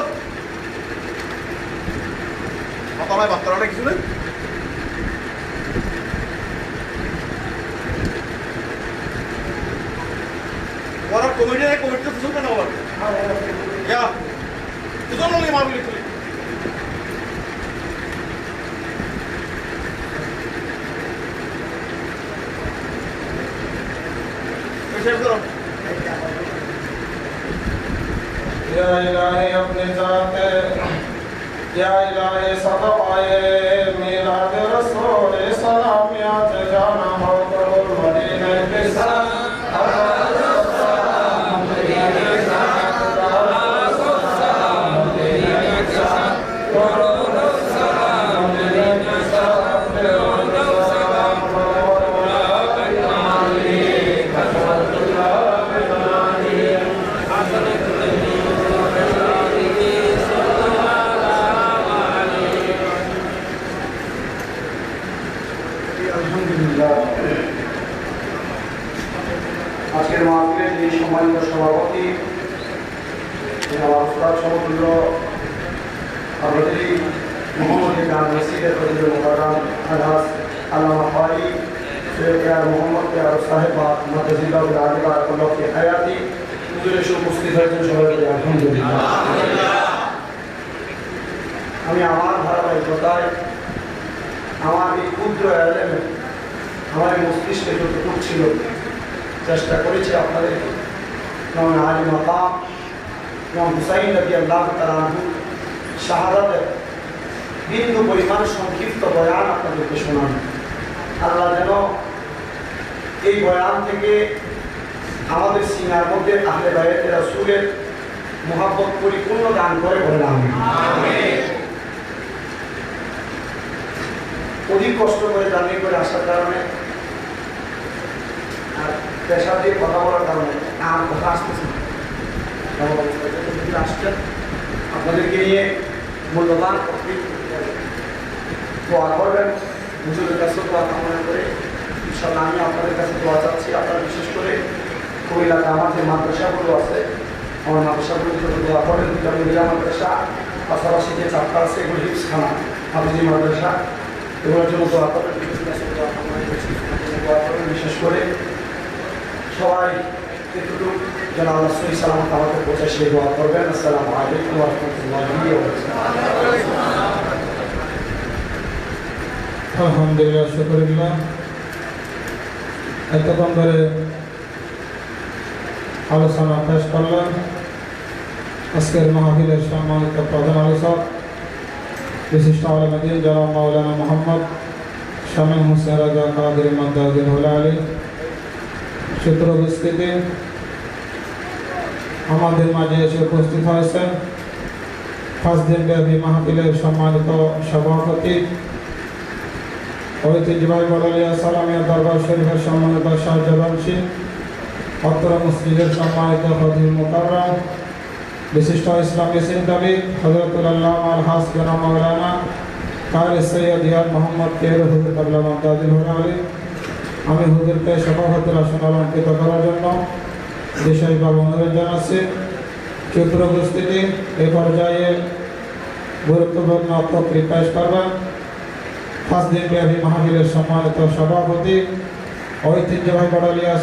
তোমায় বাচ্চারা কিছু নেই ওরা কমিটিতে কিছু কেন বলে ইয়া কিছু নলি মামলি তুলি शेयर करो या इलाही अपने ज़ात या इलाही सदक़ाए मिलाद रसूल सलामियत जाना हो कबूल मदीने के साथ আজকের মাহফিলের যিনি সম্মানিত সভাপতি আমার উস্তাদ সমতুল্য আমাদেরই মোহাম্মদ খান মসজিদের প্রতিযোগ মোকাররম আলহাজ আল্লামা ফারি সৈয়দ মোহাম্মদ কেয়ার সাহেব মাদ্রাসিল্লাহুল আলিয়া আল্লাহকে হায়াতি হুজুরে এসে উপস্থিত হয়েছেন সবাইকে আলহামদুলিল্লাহ। আমি আমার ধারাবাহিকতায় আমার এই ক্ষুদ্র এলেমে আমার এই মস্তিষ্কে যতটুকু ছিল চেষ্টা করেছি আপনাদের ইমাম আলী মাকাম ইমাম হুসাইন রাদিয়াল্লাহু তাআলা আনহু শাহাদাতের বিন্দু পরিমাণ সংক্ষিপ্ত বয়ান আপনাদেরকে শোনান। আল্লাহ যেন এই বয়ান থেকে আমাদের সিনার মধ্যে আহলে বায়াতে রাসূলের মুহাব্বত পরিপূর্ণ দান করে বলেন আমিন। অধিক কষ্ট করে জার্নি করে আসার কারণে আর পেশা দিয়ে কথা বলার কারণে আমার কথা আসতেছে আসছেন আপনাদেরকে নিয়ে মূল্যবান দোয়া করবেন হুজুরের কাছে দোয়া কামনা করে ইনশাআল্লাহ আমি আপনাদের কাছে দোয়া চাচ্ছি। আপনারা বিশেষ করে কুমিল্লাতে আমার যে মাদ্রাসাগুলো আছে আমার মাদ্রাসাগুলোর জন্য দোয়া করেন। দুটা মিডিয়া মাদ্রাসা পাশাপাশি যে চারটা আছে এগুলো হিপসখানা হাফিজি মাদ্রাসা এগুলোর জন্য দোয়া করেন। দোয়া করেন বিশেষ করে সবাই এটুকু যেন আল্লাহ সহি সালামত আমাকে পৌঁছে সেই দোয়া করবেন। আসসালামু আলাইকুম ওয়া রাহমাতুল্লাহি ওয়া বারাকাতুহু। আলহামদুলিল্লাহ শুকরিল্লাহ এতক্ষণ ধরে আলোচনা পেশ করলেন আজকের মাহফিলের সম্মানিত প্রধান আলোচক বিশিষ্ট আলেম দ্বীন জনাব মাওলানা মোহাম্মদ শামীম হোসেন রাজা কাদের মাদ্দাউদ্দিন হুলা আলী। সূত্র বিস্তৃতি আমাদের মাঝে এসে উপস্থিত হয়েছেন 5 দিনব্যাপী মাহফিলের সম্মানিত সভাপতি ঐতিহ্যবাহী বড়লিয়া সালামিয়া দরবার শরীফের সম্মানিত শাহজালানশী অত্র মসজিদের সম্মানিত খতিব মুকাররম বিশিষ্ট ইসলামী চিন্তাবিদ হযরতুল আল্লামা আলহাজ জনাব মাওলানা কারি সৈয়দ ইয়াদ মোহাম্মদ কের হুজুর কাবলা মামতাজুল হুরালি। আমি হুজুরকে সভাপতির আসন অলঙ্কৃত করার জন্য বিশেষভাবে অনুরোধ জানাচ্ছি। চিত্র উপস্থিতি এই পর্যায়ে গুরুত্বপূর্ণ বক্তব্য পেশ করবেন 5 দিনব্যাপী মাহফিলের সম্মানিত সভাপতি ঐতিহ্যবাহী বড়লিয়া